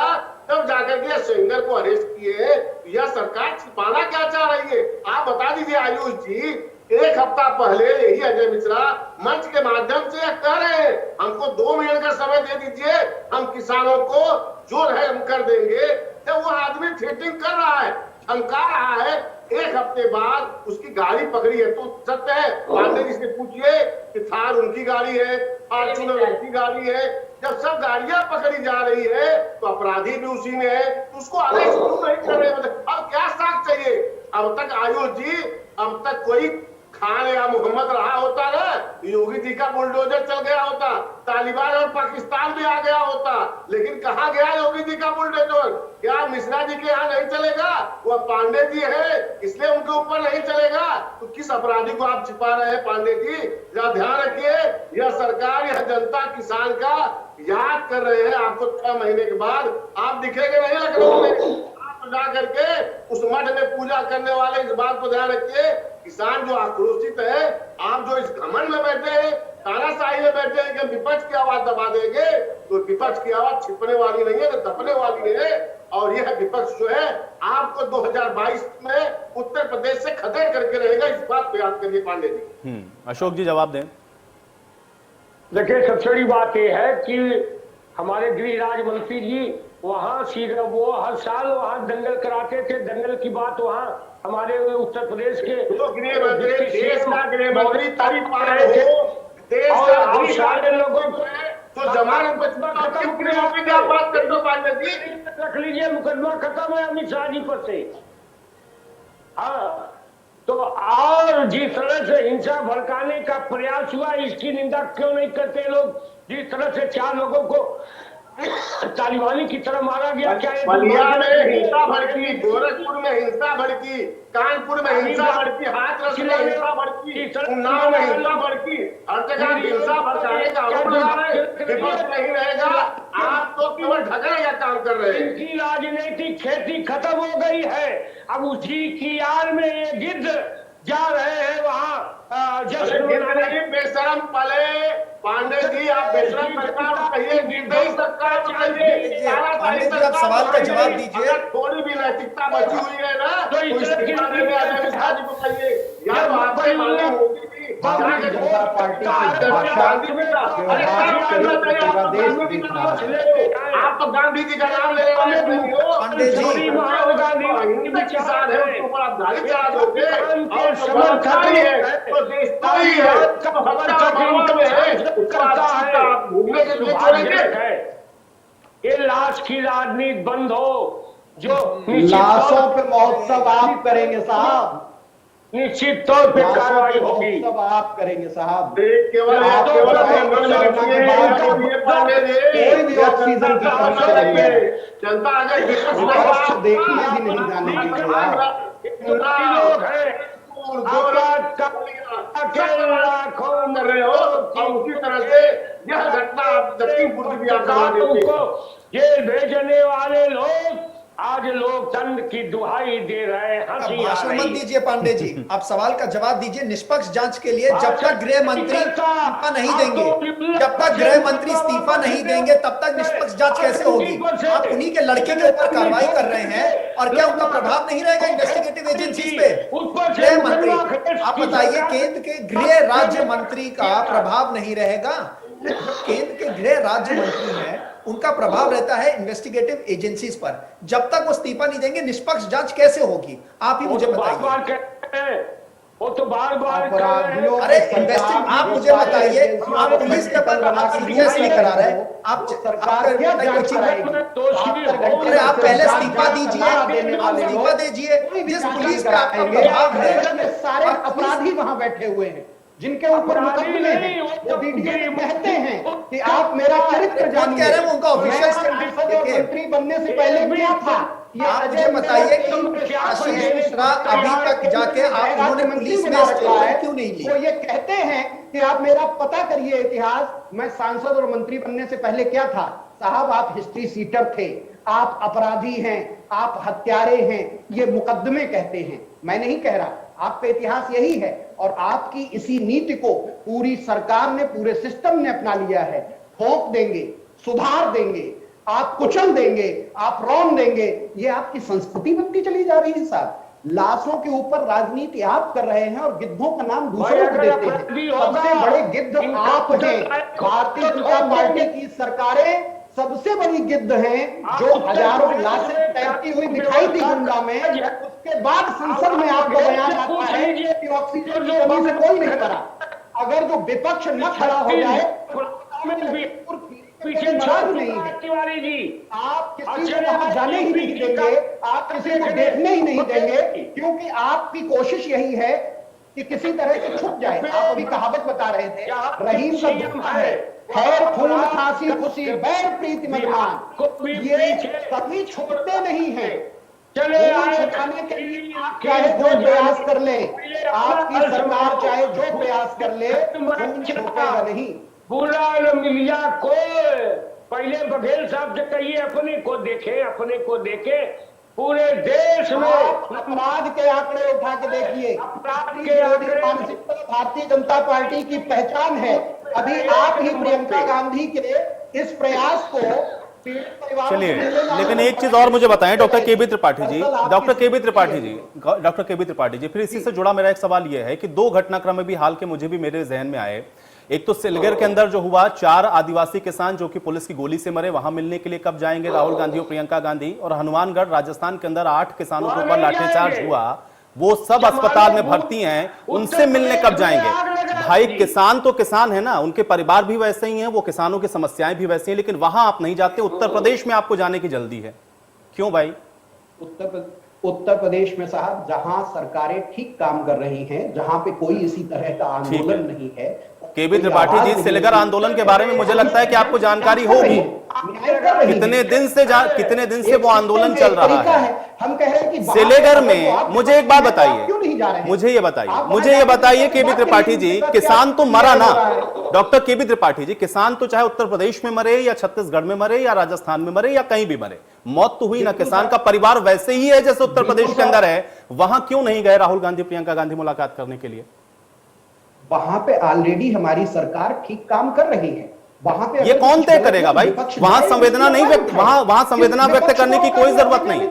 S5: तब जाकर के सेंगर को अरेस्ट किए। यह सरकार छिपाना क्या चाह रही है? आप बता दीजिए आयुष जी। एक हफ्ता पहले यही अजय मिश्रा मंच के माध्यम से कह रहे हैं, हमको 2 मिनट का समय दे दीजिए, हम किसानों को जो है हम कर देंगे। जब वो आदमी थ्रेटिंग कर रहा है, धमका रहा है, एक हफ्ते बाद उसकी गाड़ी पकड़ी है। तो सत्य है, पांडे जी से पूछिए कि थार उनकी गाड़ी है, फॉर्च्यूनर उनकी गाड़ी है। जब सब गाड़ियां पकड़ी जा रही है तो अपराधी भी उसी में है, तो उसको अरेस्ट क्यों नहीं कर रहे? अब क्या साक्ष्य चाहिए? अब तक आयुष जी, अब तक कोई खान या मोहम्मद रहा होता ना, योगी जी का बुलडोजर चल गया होता, तालिबान और पाकिस्तान भी आ गया होता। लेकिन कहाँ गया योगी जी का बुलडोजर? क्या मिश्रा जी के यहाँ नहीं चलेगा? वो पांडे जी है, इसलिए उनके ऊपर नहीं चलेगा। तो किस अपराधी को आप छिपा रहे हैं पांडे जी? जरा ध्यान रखिए, यह सरकार, यह जनता किसान का याद कर रहे हैं। आपको 6 महीने के बाद आप दिखेंगे नहीं लखनऊ में। जा करके उस मठ में पूजा करने वाले इस बात को ध्यान रखिए, किसान जो आक्रोशित है, आप जो इस घमंड में बैठे हैं, तानाशाही में बैठे हैं कि विपक्ष की आवाज दबा देंगे, तो विपक्ष की आवाज छिपने वाली नहीं है, दबने वाली नहीं है। और यह विपक्ष जो है आपको 2022 में उत्तर प्रदेश से खदेड़ करके रहेगा, इस बात को याद करिए पांडे जी।
S1: अशोक जी जवाब दें।
S2: देखिए, सबसे बड़ी बात यह है कि हमारे गृह राज्य मंत्री जी वहां सीधा वो हर साल वहां दंगल कराते थे। दंगल की बात वहां हमारे उत्तर प्रदेश के
S5: तो गृह मंत्री, देश का गृह मंत्री तभी पा रहे थे, देश
S2: और
S5: का
S2: हम सारे लोगों को
S5: तो जमानत खत्म, आप बात कर दो पांडे जी,
S2: रख लीजिए, मुकदमा खत्म है अमित शाह जी पर से। हाँ, तो और जिस तरह से हिंसा भड़काने का प्रयास हुआ, इसकी निंदा क्यों नहीं करते लोग? जिस तरह से 4 लोगों को तालिबानी की तरह मारा गया, क्या
S5: बलिया में हिंसा भड़की, गोरखपुर में हिंसा भड़की, कानपुर में हिंसा भड़की, हाथरस में हिंसा भड़की, उन्नाव में हिंसा भड़की, हर जगह हिंसा भड़काने का आरोप लगा रहे हैं। विपक्ष नहीं रहेगा, आप तो केवल ढकने का काम कर रहे हैं।
S2: इनकी राजनीतिक खेती खत्म हो गई है। अब उसी की यार में ये गिद्ध जा रहे हैं वहाँ
S5: बेशरम पले। पांडे जी, आप बेशरम सरकार कहिए, निर्दयी सरकार कहिए,
S4: पांडे जी आप सवाल का जवाब दीजिए।
S5: थोड़ी भी नैतिकता बची हुई है ना, तो इसके बारे में अजय मिश्रा जी को कहिए, या तो आपसे मांगे होगी भी
S3: भारतीय जनता पार्टी की भाषा
S5: आप तो गांधी जी का नाम लेने वाले नहीं हो।
S4: पांडे जी,
S5: हिंदू किसान है, उसके ऊपर आप गाली चला दोगे, और समर्थकारी है तो देशद्रोही है, तो हत्या मामला में है, आप घूमने के लिए छोड़ेंगे।
S2: ये लाश की राजनीति बंद हो, जो
S3: लाशों पे महोत्सव आप करेंगे साहब,
S2: निश्चित तौर पे कार्रवाई होगी।
S3: सब आप करेंगे साहब।
S5: केवल
S3: कोई भी ऑक्सीजन की समस्या नहीं है,
S5: जनता अगर
S3: विपक्ष देखने भी नहीं जाने
S2: लोग हैं
S5: कर रहे हो, और उसी तरह से यह घटना आप लखीमपुर की भी आप
S2: जेल भेजने वाले लोग आज लोकतंत्र की दुहाई दे रहे हैं।
S4: भाषण मत दीजिए पांडे जी, आप सवाल का जवाब दीजिए। निष्पक्ष जांच के लिए जब तक गृह मंत्री इस्तीफा नहीं देंगे, जब तक गृह मंत्री इस्तीफा नहीं देंगे, तब तक निष्पक्ष जांच कैसे होगी? आप उन्हीं के लड़के के ऊपर कार्रवाई कर रहे हैं, और क्या उनका प्रभाव नहीं रहेगा इन्वेस्टिगेटिव एजेंसीज पे? गृह मंत्री, आप बताइए, केंद्र के गृह राज्य मंत्री का प्रभाव नहीं रहेगा? केंद्र के गृह राज्य मंत्री हैं, उनका प्रभाव रहता है इन्वेस्टिगेटिव एजेंसीज पर। जब तक वो इस्तीफा नहीं देंगे, निष्पक्ष जांच कैसे होगी? आप ही मुझे बताइए।
S2: वो तो बार बार
S4: अरे इन्वेस्टिंग, आप मुझे बताइए, आप पुलिस के पर आप सीरियस नहीं करा रहे, आप सरकार क्या जांच कराएगी? अरे आप पहले इस्तीफा दीजिए, इस्तीफा दीजिए। जिस पुलिस का आपका प्रभाव है,
S3: सारे अपराधी वहां बैठे हुए हैं जिनके ऊपर मुकदमे हैं, वो वीडियो कहते हैं कि आप मेरा चरित्र जानिए।
S4: कह रहे हैं उनका ऑफिशियल
S3: मंत्री बनने से पहले क्या था,
S4: आप मुझे बताइए कि आशीष मिश्रा अभी तक जाके आप उन्होंने पुलिस में स्टेटमेंट क्यों नहीं ली?
S3: वो ये कहते हैं कि आप मेरा पता करिए इतिहास, मैं सांसद और मंत्री बनने से पहले क्या था। साहब आप हिस्ट्री सीटर थे, आप अपराधी हैं, आप हत्यारे हैं, ये मुकदमे कहते हैं, मैं नहीं कह रहा। आपका इतिहास यही है और आपकी इसी नीति को पूरी सरकार ने, पूरे सिस्टम ने अपना लिया है। ठोक देंगे, सुधार देंगे, आप कुचल देंगे, आप रौन देंगे, ये आपकी संस्कृति बनती चली जा रही है साहब। लाशों के ऊपर राजनीति आप कर रहे हैं और गिद्धों का नाम दूसरों को देते हैं। सबसे बड़े गिद्ध आप हैं। भारतीय जनता पार्टी की सरकारें सबसे बड़ी गिद्ध हैं, जो हजारों लाशें तैरती हुई दिखाई दी गंगा में। उसके बाद संसद में आपको बयान आता है कि ऑक्सीजन की कमी से कोई नहीं मरा। अगर जो विपक्ष न खड़ा हो जाए पीछे नहीं है। तिवारी जी, आप किसी को वहां जाने ही नहीं देंगे, आप किसी को देखने ही नहीं देंगे, क्योंकि आपकी कोशिश यही है कि किसी तरह से छुप जाए। आप अभी कहावत बता रहे थे, रहीम का धोखा है, खैर खून खांसी खुशी बैर प्रीति मजमान, ये कभी छुपते नहीं है। चले छुपाने के लिए चाहे जो प्रयास कर ले, आपकी सरकार चाहे जो प्रयास कर ले, खून छुपेगा नहीं।
S2: बुरा न मिलिया को पहले बघेल साहब से कहिए अपने को देखे, अपने को देखे। पूरे देश में
S3: अपराध के आंकड़े उठा के देखिए, अपराध के आंकड़े मानसिकता भारतीय जनता पार्टी की पहचान है। अभी आप ही प्रियंका गांधी के इस प्रयास को
S1: चलिए, लेकिन एक चीज और मुझे बताएं डॉक्टर केबी त्रिपाठी जी, फिर इसी से जुड़ा मेरा एक सवाल यह है कि दो घटनाक्रम भी हाल के मुझे भी मेरे जहन में आए। एक तो सिलगर के अंदर जो हुआ, 4 आदिवासी किसान जो कि पुलिस की गोली से मरे, वहां मिलने के लिए कब जाएंगे राहुल गांधी और प्रियंका गांधी। और हनुमानगढ़ राजस्थान के अंदर 8 किसानों के ऊपर लाठीचार्ज हुआ, वो सब अस्पताल में भर्ती हैं, उनसे मिलने कब जाएंगे? भाई किसान तो किसान है ना, उनके परिवार भी वैसे ही हैं, वो किसानों की समस्याएं भी वैसी हैं, लेकिन वहां आप नहीं जाते। उत्तर प्रदेश में आपको जाने की जल्दी है, क्यों भाई?
S3: उत्तर प्रदेश में साहब जहां सरकारें ठीक काम कर रही हैं, जहां पे कोई इसी तरह का आंदोलन नहीं है।
S1: केबी त्रिपाठी जी, सिलगर आंदोलन के बारे में मुझे लगता है कि आपको जानकारी होगी। कितने दिन से वो आंदोलन चल रहा है?
S3: हम कह रहे हैं कि
S1: सिलेगर में मुझे एक बात बताइए, मुझे ये बताइए केबी त्रिपाठी जी, किसान तो मरा ना। डॉक्टर केबी त्रिपाठी जी, किसान तो चाहे उत्तर प्रदेश में मरे या छत्तीसगढ़ में मरे या राजस्थान में मरे या कहीं भी मरे, मौत तो हुई ना। किसान का परिवार वैसे ही है जैसे उत्तर प्रदेश के अंदर है। वहां क्यों नहीं गए राहुल गांधी प्रियंका गांधी मुलाकात करने के लिए?
S3: वहां पे ऑलरेडी हमारी सरकार ठीक काम कर रही है। वहां पे
S1: ये कौन तय करेगा भाई? वहां संवेदना नहीं वहां संवेदना व्यक्त करने की कोई जरूरत नहीं।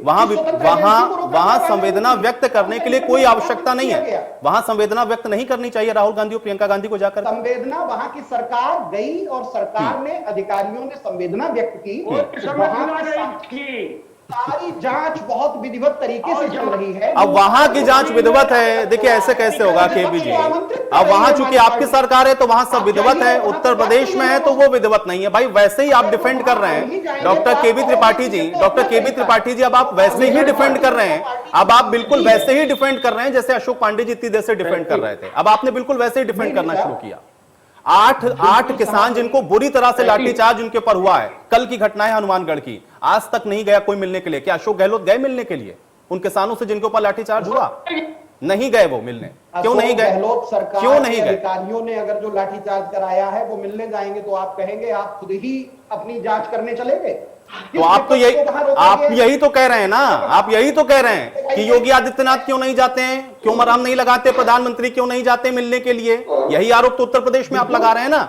S1: वहां संवेदना व्यक्त करने के लिए कोई आवश्यकता नहीं है। वहां संवेदना व्यक्त नहीं करनी चाहिए राहुल गांधी और प्रियंका गांधी को जाकर।
S3: संवेदना वहां की सरकार गई और सरकार ने, अधिकारियों ने संवेदना व्यक्त की। सारी जांच बहुत विधिवत तरीके से चल रही है।
S1: अब वहां की जांच विधिवत है, देखिए ऐसे कैसे होगा केबी जी? अब वहां चूंकि आपकी सरकार है तो वहां सब विधिवत है, उत्तर प्रदेश में है तो वो विधिवत नहीं है। भाई वैसे ही आप डिफेंड कर रहे हैं डॉक्टर केबी त्रिपाठी जी, अब आप वैसे ही डिफेंड कर रहे हैं। अब आप बिल्कुल वैसे ही डिफेंड कर रहे हैं जैसे अशोक पांडे जी इतनी देर से डिफेंड कर रहे थे। अब आपने बिल्कुल वैसे ही डिफेंड करना शुरू किया। 8 किसान जिनको बुरी तरह से लाठीचार्ज उनके ऊपर हुआ है, कल की घटना है हनुमानगढ़ की, आज तक नहीं गया कोई मिलने के लिए। क्या अशोक गहलोत गए मिलने के लिए उन किसानों से जिनके ऊपर लाठीचार्ज हुआ? नहीं गए वो मिलने। क्यों नहीं गए? क्यों नहीं गए?
S3: अधिकारियों ने अगर जो लाठीचार्ज कराया है वो मिलने जाएंगे तो आप कहेंगे आप खुद ही अपनी जांच करने चले गए।
S1: तो आप यही तो कह रहे हैं ना, आप यही तो कह रहे हैं कि योगी आदित्यनाथ क्यों नहीं जाते हैं, क्यों मराम नहीं लगाते, प्रधानमंत्री क्यों नहीं जाते मिलने के लिए? यही आरोप तो उत्तर प्रदेश में आप लगा रहे हैं ना।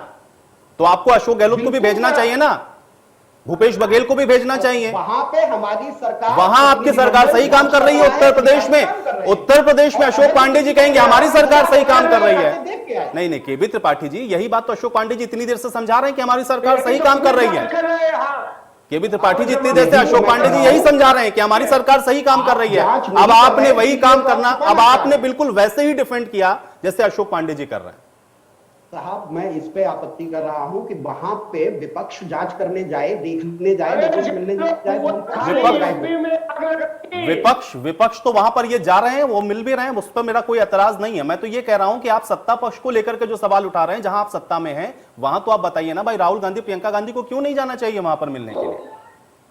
S1: तो आपको अशोक गहलोत को भी भेजना चाहिए ना, भूपेश बघेल को भी भेजना चाहिए।
S3: वहां पे हमारी सरकार,
S1: वहां आपकी सरकार सही काम कर रही है। उत्तर प्रदेश में अशोक पांडे जी कहेंगे हमारी सरकार सही काम कर रही है। नहीं केबी त्रिपाठी जी, यही बात तो अशोक पांडे जी इतनी देर से समझा रहे हैं कि हमारी सरकार सही काम कर रही है। केबी त्रिपाठी जी इतनी देर से अशोक पांडे जी यही समझा रहे हैं कि हमारी सरकार सही काम कर रही है। अब आपने वही काम करना, अब आपने बिल्कुल वैसे ही डिफेंड किया जैसे अशोक पांडे जी कर रहे हैं।
S3: साहब मैं इस पे आपत्ति कर रहा हूं कि वहां पे विपक्ष जांच करने जाए, देखने जाए, मिलने जाए।
S1: विपक्ष तो वहां पर ये जा रहे हैं, वो मिल भी रहे हैं, उस पर मेरा कोई एतराज नहीं है। मैं तो ये कह रहा हूं कि आप सत्ता पक्ष को लेकर के जो सवाल उठा रहे हैं, जहां आप सत्ता में हैं वहां तो आप बताइए ना भाई, राहुल गांधी प्रियंका गांधी को क्यों नहीं जाना चाहिए वहां पर मिलने के लिए?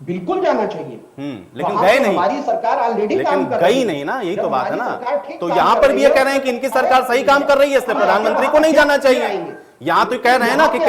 S3: बिल्कुल जाना चाहिए।
S1: लेकिन
S3: वहां
S1: गए
S3: तो
S1: नहीं।
S3: हमारी सरकार ऑलरेडी काम
S1: लेकिन
S3: कर रही
S1: गई
S3: है।
S1: नहीं ना, यही
S3: जब
S1: तो बात है
S3: हमारी
S1: ना।
S3: सरकार ठीक
S1: तो
S3: काम
S1: यहाँ
S3: कर
S1: पर
S3: रही
S1: भी ये
S3: है,
S1: कह रहे हैं कि इनकी
S3: अरे
S1: सरकार सही काम कर रही है, इसलिए प्रधानमंत्री को नहीं जाना चाहिए। यहाँ तो कह रहे हैं ना कि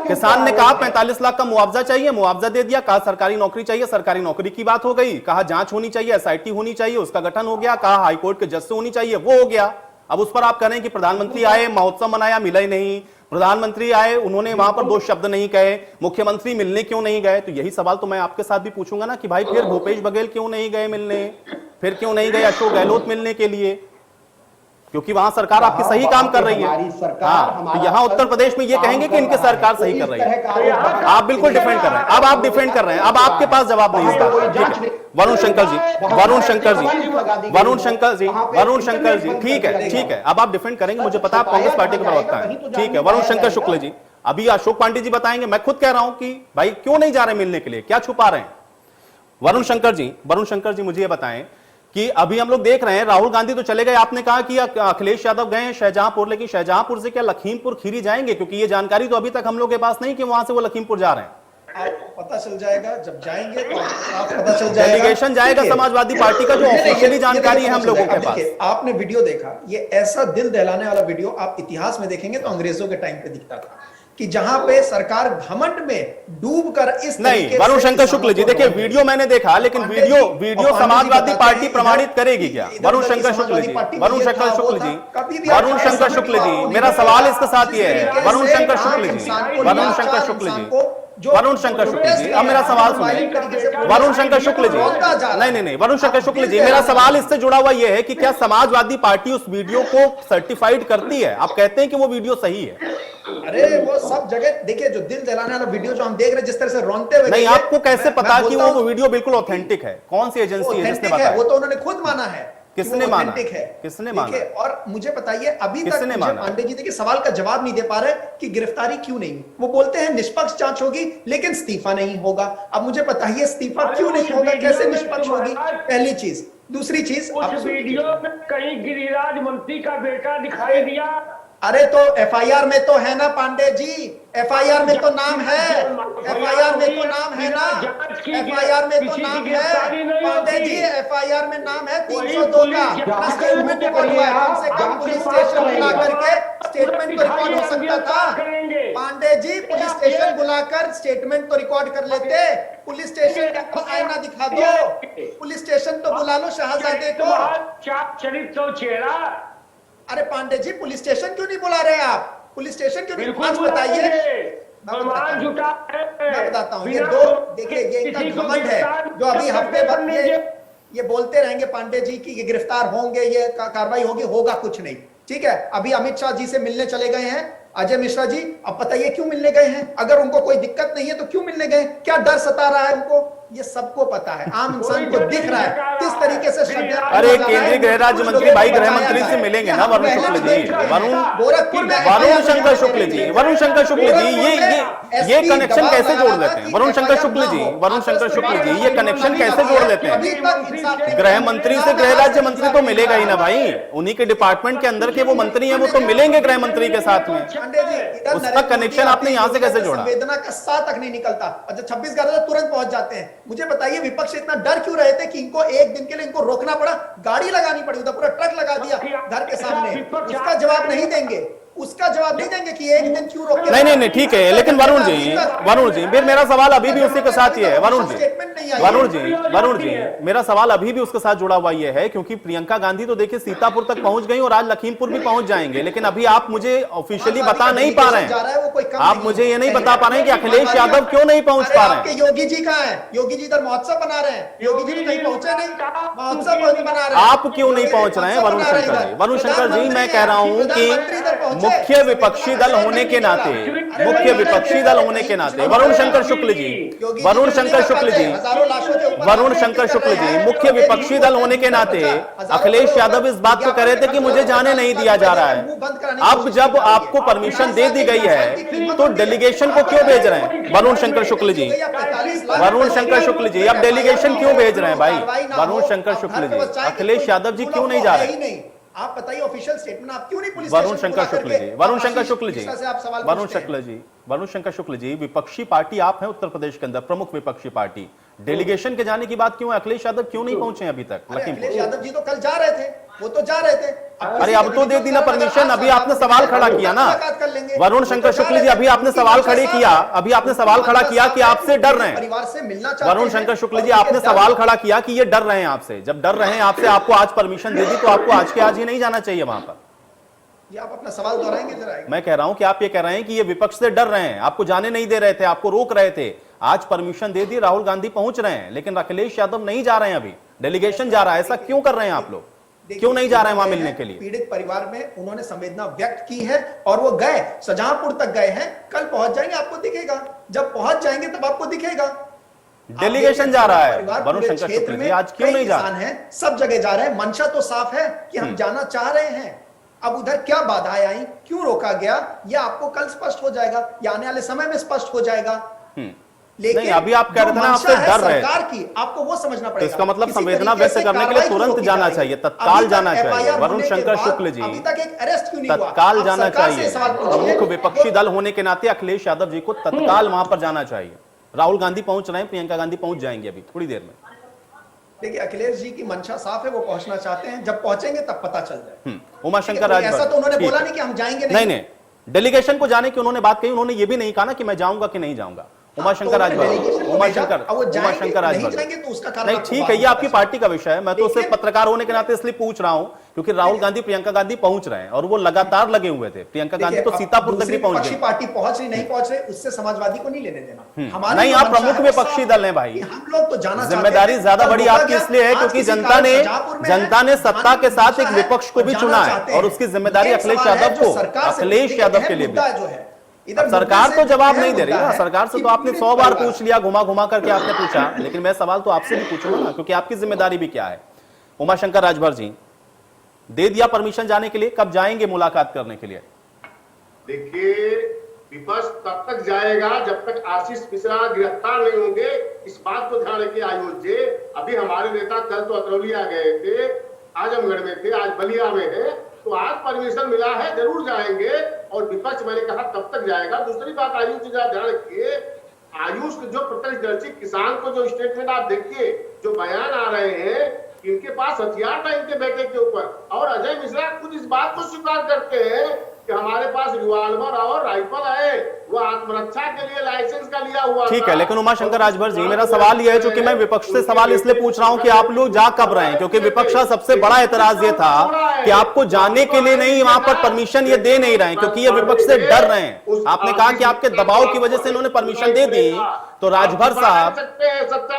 S1: किसान ने कहा 45 लाख का मुआवजा चाहिए, मुआवजा दे दिया, कहा सरकारी नौकरी चाहिए, सरकारी नौकरी की बात हो गई, कहा जांच होनी चाहिए, एसआईटी होनी चाहिए, उसका गठन हो गया, कहा हाईकोर्ट के जज से होनी चाहिए, वो हो गया। अब उस पर आप कह रहे हैं कि प्रधानमंत्री आए, महोत्सव मनाया, मिला ही नहीं, प्रधानमंत्री आए, उन्होंने वहां पर 2 शब्द नहीं कहे, मुख्यमंत्री मिलने क्यों नहीं गए? तो यही सवाल तो मैं आपके साथ भी पूछूंगा ना कि भाई फिर भूपेश बघेल क्यों नहीं गए मिलने, फिर क्यों नहीं गए अशोक गहलोत मिलने के लिए? क्योंकि वहां सरकार आपकी सही काम कर रही है। हाँ, तो यहाँ उत्तर प्रदेश में ये कहेंगे कि इनकी सरकार सही कर रही है। आप बिल्कुल डिफेंड कर रहे हैं, अब आप डिफेंड कर रहे हैं, अब आपके पास जवाब नहीं इस बात का। वरुण शंकर जी, वरुण शंकर जी, वरुण शंकर जी, वरुण शंकर जी, ठीक है, ठीक है, अब आप डिफेंड करेंगे, मुझे पता है कांग्रेस पार्टी के प्रवक्ता है, ठीक है। वरुण शंकर शुक्ल जी, अभी अशोक पांडे जी बताएंगे, मैं खुद कह रहा हूं कि भाई क्यों नहीं जा रहे मिलने के लिए, क्या छुपा रहे हैं? वरुण शंकर जी मुझे ये बताएं कि अभी हम लोग देख रहे हैं राहुल गांधी तो चले गए, आपने कहा कि अखिलेश यादव गए हैं शाहजहांपुर, लेकिन शाहजहांपुर से क्या लखीमपुर खीरी जाएंगे? क्योंकि ये जानकारी तो अभी तक हम लोग के पास नहीं कि वहां से वो लखीमपुर जा रहे हैं।
S4: आपको पता चल जाएगा जब जाएंगे तो आप पता चल जाएगा।
S1: डेलीगेशन जाएगा समाजवादी पार्टी का, जो ऑफिशियली जानकारी है हम लोगों के पास।
S4: आपने वीडियो देखा, ये ऐसा दिल दहलाने वाला वीडियो आप इतिहास में देखेंगे तो अंग्रेजों के टाइम पे दिखता था कि जहां पे सरकार घमंड में डूबकर इस
S1: नहीं। वरुण शंकर शुक्ल जी, देखिए वीडियो मैंने देखा, लेकिन वीडियो समाजवादी पार्टी प्रमाणित करेगी क्या? वरुण शंकर शुक्ल जी, वरुण शंकर शुक्ल जी, वरुण शंकर शुक्ल जी, मेरा सवाल इसके साथ ये है, वरुण शंकर शुक्ल जी, वरुण शंकर शुक्ल जी, वरुण शंकर शुक्ल जी, अब मेरा सवाल सुनिए। वरुण शंकर शुक्ल जी, नहीं, वरुण शंकर शुक्ल जी, मेरा सवाल इससे जुड़ा हुआ यह है कि क्या समाजवादी पार्टी उस वीडियो को सर्टिफाइड करती है? आप कहते हैं कि वो वीडियो सही है।
S4: अरे वो सब जगह देखिए, जो दिल जलाने वाला वीडियो जो हम देख रहे हैं, जिस तरह से रोनते हुए,
S1: नहीं, आपको कैसे पता कि वो वीडियो बिल्कुल ऑथेंटिक है? कौन सी एजेंसी है जिसने बताया?
S4: वो तो उन्होंने खुद माना है।
S1: किसने माना?
S4: किसने माना? और मुझे बताइए, अभी तक मुझे पांडे जी देखिए सवाल का जवाब नहीं दे पा रहे कि गिरफ्तारी क्यों नहीं। वो बोलते हैं निष्पक्ष जांच होगी, लेकिन इस्तीफा नहीं होगा। अब मुझे बताइए इस्तीफा क्यों नहीं होगा, कैसे निष्पक्ष होगी? पहली चीज। दूसरी चीज,
S2: उस वीडियो में कहीं गिरिराज मंत्री का बेटा दिखाई दिया।
S4: अरे तो एफआईआर में तो है ना पांडे जी, एफआईआर में तो नाम है, एफआईआर में तो नाम है ना, एफआईआर में तो नाम है पांडे जी, एफआईआर में नाम है 302 का स्टेटमेंट रिकॉर्ड हुआ है। कम से कम पुलिस स्टेशन बुला करके स्टेटमेंट तो रिकॉर्ड हो सकता था। पांडे जी, पुलिस स्टेशन बुलाकर स्टेटमेंट तो रिकॉर्ड कर लेते। पुलिस स्टेशन का आईना दिखा दो, पुलिस स्टेशन तो बुला लो शहजादे को।
S2: चरित्र चेहरा।
S4: अरे पांडे जी, पुलिस स्टेशन क्यों नहीं बुला रहे आप? पुलिस स्टेशन क्यों नहीं? आज बताइए, मैं बताता हूँ। ये दो देखिए, ये इतना घमंड है जो अभी हफ्ते भर ये बोलते रहेंगे पांडे जी कि ये गिरफ्तार होंगे, ये कार्रवाई होगी, होगा कुछ नहीं। ठीक है, अभी अमित शाह जी से मिलने चले गए हैं अजय मिश्रा जी। अब बताइए क्यों मिलने गए हैं? अगर उनको कोई दिक्कत नहीं है तो क्यों मिलने गए? क्या डर सता रहा है उनको? ये सबको पता है, आम इंसान को दिख रहा है किस तरीके से।
S1: अरे केंद्रीय गृह राज्य मंत्री, भाई गृह मंत्री से मिलेंगे ना वरुण शुक्ल जी, वरुण शंकर शुक्ल जी, वरुण शंकर शुक्ल जी, ये कनेक्शन कैसे जोड़ लेते हैं? वरुण शंकर शुक्ल जी, वरुण शंकर शुक्ल जी, ये कनेक्शन कैसे जोड़ लेते हैं? गृह मंत्री से गृह राज्य मंत्री तो मिलेगा ही ना भाई, उन्हीं के डिपार्टमेंट के अंदर के वो मंत्री हैं, वो तो मिलेंगे गृह मंत्री के साथ में। उसका कनेक्शन आपने यहाँ से कैसे जोड़ा?
S4: संवेदना का सा तक नहीं निकलता, अच्छा 26 11 तुरंत पहुंच जाते हैं। मुझे बताइए विपक्ष इतना डर क्यों रहे थे कि इनको एक दिन के लिए इनको रोकना पड़ा, गाड़ी लगानी पड़ी, उधर पूरा ट्रक लगा दिया घर के सामने। उसका जवाब नहीं देंगे, उसका जवाब नहीं देंगे कि एक दिन क्यों रोके?
S1: नहीं, ठीक है, लेकिन वरुण जी, फिर मेरा सवाल अभी भी उसी के साथ ही है। वरुण जी, मेरा सवाल अभी भी उसके साथ जुड़ा हुआ ये है, क्योंकि प्रियंका गांधी तो देखिए सीतापुर तक पहुंच गई और आज लखीमपुर भी पहुंच जाएंगे, लेकिन अभी आप मुझे ऑफिशियली बता नहीं पा रहे हैं, आप मुझे ये नहीं बता पा रहे हैं कि अखिलेश यादव क्यों नहीं पहुंच पा रहे हैं।
S4: योगी जी कहाँ है? योगी जी इधर महोत्सव बना रहे हैं, योगी जी कहीं पहुंचे नहीं, महोत्सव बना रहे हैं।
S1: आप क्यों नहीं पहुंच रहे हैं वरुण शंकर जी? वरुण शंकर जी, मैं कह रहा हूं कि मुख्य विपक्षी दल होने के नाते, वरुण शंकर शुक्ल जी, मुख्य विपक्षी दल होने के नाते अखिलेश यादव इस बात को कह रहे थे कि मुझे जाने नहीं दिया जा रहा है। अब जब आपको परमिशन दे दी गई है तो डेलीगेशन को क्यों भेज रहे हैं? वरुण शंकर शुक्ल जी, अब डेलीगेशन क्यों भेज रहे हैं भाई? वरुण शंकर शुक्ल जी, अखिलेश यादव जी क्यों नहीं जा रहे?
S4: आप बताइए ऑफिशियल स्टेटमेंट आप क्यों नहीं पुलिस?
S1: वरुण शंकर शुक्ल जी, विपक्षी पार्टी आप हैं उत्तर प्रदेश के अंदर, प्रमुख विपक्षी पार्टी, डेलीगेशन के जाने की बात क्यों है? अखिलेश यादव क्यों नहीं पहुंचे अभी तक
S4: अरे
S1: लखीमपुर?
S4: अखिलेश यादव जी तो कल जा रहे थे, वो तो जा रहे थे।
S1: अरे अब तो दे दी ना परमिशन, अभी आपने सवाल खड़ा किया ना वरुण शंकर शुक्ल जी, अभी आपने सवाल खड़े किया, अभी आपने सवाल खड़ा किया कि आपसे डर रहे हैं।
S4: परिवार से मिलना चाहते हैं।
S1: वरुण शंकर शुक्ल जी, आपने सवाल खड़ा किया कि ये डर रहे हैं आपसे। जब डर रहे हैं आपसे, आपको आज परमिशन दे दी तो आपको आज के आज ही नहीं जाना चाहिए वहां पर।
S4: ये आप अपना सवाल दोहराएंगे जरा?
S1: मैं कह रहा हूं कि आप ये कह रहे हैं कि ये विपक्ष से डर रहे हैं, आपको जाने नहीं दे रहे थे, आपको रोक रहे थे। आज परमिशन दे दी, राहुल गांधी पहुंच रहे हैं, लेकिन अखिलेश यादव नहीं जा रहे हैं। अभी डेलीगेशन जा रहा है। ऐसा क्यों कर रहे हैं आप लोग? क्यों नहीं जा रहे हैं वहां मिलने के लिए?
S4: पीड़ित परिवार में उन्होंने संवेदना व्यक्त की है और वो गए, शाहजहांपुर तक गए हैं। कल पहुंच जाएंगे, आपको दिखेगा। जब पहुंच जाएंगे तब आपको दिखेगा।
S1: डेलीगेशन जा रहा है वरुण शंकर शुक्ल जी, आज क्यों नहीं जा रहे
S4: हैं? सब जगह जा रहे हैं। मंशा तो साफ है कि हम जाना चाह रहे हैं। अब उधर क्या बाधाएं आई, क्यों रोका गया, ये आपको कल स्पष्ट हो जाएगा या आने वाले समय में स्पष्ट हो जाएगा। लेकिन
S1: नहीं, अभी आप कह रहे थे ना आपसे डर रहे हैं
S4: सरकार की, आपको वो समझना पड़ेगा।
S1: इसका मतलब संवेदना व्यक्त करने के लिए तुरंत जाना चाहिए, तत्काल जाना चाहिए। वरुण शंकर शुक्ल जी,
S4: अभी तक एक अरेस्ट क्यों नहीं हुआ?
S1: तत्काल जाना चाहिए।
S4: प्रमुख
S1: प्रमुख विपक्षी दल होने के नाते अखिलेश यादव जी को तत्काल वहां पर जाना चाहिए। राहुल गांधी पहुंच रहे हैं, प्रियंका गांधी पहुंच जाएंगे अभी थोड़ी देर में।
S4: देखिए अखिलेश जी की मंशा साफ है, वो पहुंचना चाहते हैं। जब पहुंचेंगे तब पता चल जाए।
S1: उमाशंकर राजभर,
S4: ऐसा तो उन्होंने बोला नहीं कि हम जाएंगे
S1: नहीं। डेलीगेशन को जाने की उन्होंने बात कही, उन्होंने ये भी नहीं कहा ना कि मैं जाऊंगा कि नहीं जाऊंगा। उमाशंकर राजभर, उमाशंकर राजभर, नहीं ठीक है, ये आपकी पार्टी का विषय है। मैं तो सिर्फ पत्रकार होने के नाते इसलिए पूछ रहा हूं क्योंकि राहुल गांधी, प्रियंका गांधी पहुंच रहे हैं और वो लगातार लगे हुए थे। प्रियंका गांधी तो सीतापुर तक भी पहुंच गई।
S4: पार्टी पहुंच रही नहीं पहुंच रही, उससे समाजवादी को नहीं लेने देना।
S1: नहीं, आप प्रमुख विपक्षी दल हैं भाई।
S4: हम लोग तो जाना,
S1: जिम्मेदारी ज्यादा बड़ी आपकी इसलिए है क्योंकि जनता ने सत्ता के साथ एक विपक्ष को भी चुना है और उसकी जिम्मेदारी अखिलेश यादव को, अखिलेश यादव के लिए भी है। सरकार तो जवाब नहीं दे रही ना। सरकार से तो आपने 100 बार पूछ लिया, घुमा घुमा करके आपने पूछा, लेकिन मैं सवाल तो आपसे भी पूछूंगा ना, क्योंकि आपकी जिम्मेदारी भी क्या है। उमाशंकर राजभर जी, दे दिया परमिशन जाने के लिए, कब जाएंगे मुलाकात करने के लिए?
S5: देखिए, विपक्ष तब तक जाएगा जब तक आशीष मिश्रा गिरफ्तार नहीं होंगे। इस बात को ध्यान रखिए आयुष जी। अभी हमारे नेता कल तो अतरौलिया गए थे, आजमगढ़ में थे, आज बलिया में है, तो आज परमिशन मिला है, जरूर जाएंगे। और विपक्ष मैंने कहा तब तक जाएगा। दूसरी बात आयुष जी ध्यान रखिए, आयुष जो प्रत्यक्षदर्शी किसान को जो स्टेटमेंट आप देखिए, जो बयान आ रहे हैं, इनके पास हथियार था इनके बेटे के ऊपर। और अजय मिश्रा खुद इस बात को स्वीकार करते हैं कि हमारे पास रिवॉल्वर और राइफल है, वो आत्मरक्षा के लिए लाइसेंस का लिया हुआ।
S1: ठीक है, लेकिन उमाशंकर राजभर जी, मेरा सवाल यह है, चूंकि मैं विपक्ष से सवाल इसलिए पूछ रहा हूं कि आप लोग जा कब रहे हैं, क्योंकि विपक्ष का सबसे बड़ा एतराज ये था कि आपको जाने के लिए नहीं, वहां पर परमिशन ये दे नहीं रहे हैं क्योंकि ये विपक्ष से डर रहे हैं। आपने कहा कि आपके दबाव की वजह से इन्होंने परमिशन दे दी, तो राजभर साहब,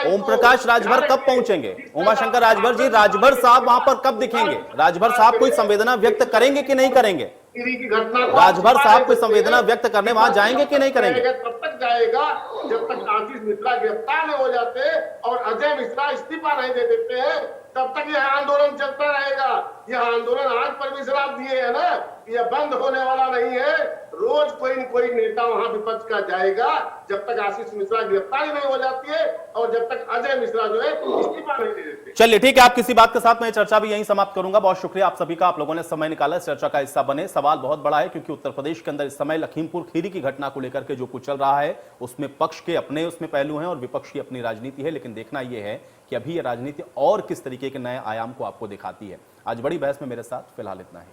S1: ओम प्रकाश राजभर कब पहुंचेंगे? उमाशंकर राजभर जी, राजभर साहब वहां पर कब दिखेंगे? राजभर साहब कोई संवेदना व्यक्त करेंगे कि नहीं करेंगे? राजभर साहब कोई संवेदना व्यक्त करने वहां जाएंगे कि नहीं करेंगे?
S5: तब तक जाएगा जब तक आशीष मिश्रा गिरफ्तार नहीं हो जाते और अजय मिश्रा इस्तीफा नहीं दे देते हैं, तब तक यह आंदोलन चलता रहेगा। यह आंदोलन आज परमिशन आप दिए है ना, यह बंद होने वाला नहीं है। रोज कोई न कोई नेता वहां विपक्ष का जाएगा जब तक आशीष मिश्रा गिरफ्तारी नहीं हो जाती है और जब तक अजय मिश्रा जो है इस्तीफा नहीं दे देते।
S1: चलिए ठीक है, आप किसी बात के साथ मैं चर्चा भी यहीं समाप्त करूंगा। बहुत शुक्रिया आप सभी का, आप लोगों ने समय निकाला, इस चर्चा का हिस्सा बने। सवाल बहुत बड़ा है क्योंकि उत्तर प्रदेश के अंदर इस समय लखीमपुर खीरी की घटना को लेकर के जो कुछ चल रहा है, उसमें पक्ष के अपने उसमें पहलू हैं और विपक्ष की अपनी राजनीति है। लेकिन देखना यह है कि अभी यह राजनीति और किस तरीके के नए आयाम को आपको दिखाती है। आज बड़ी बहस में मेरे साथ फिलहाल इतना ही।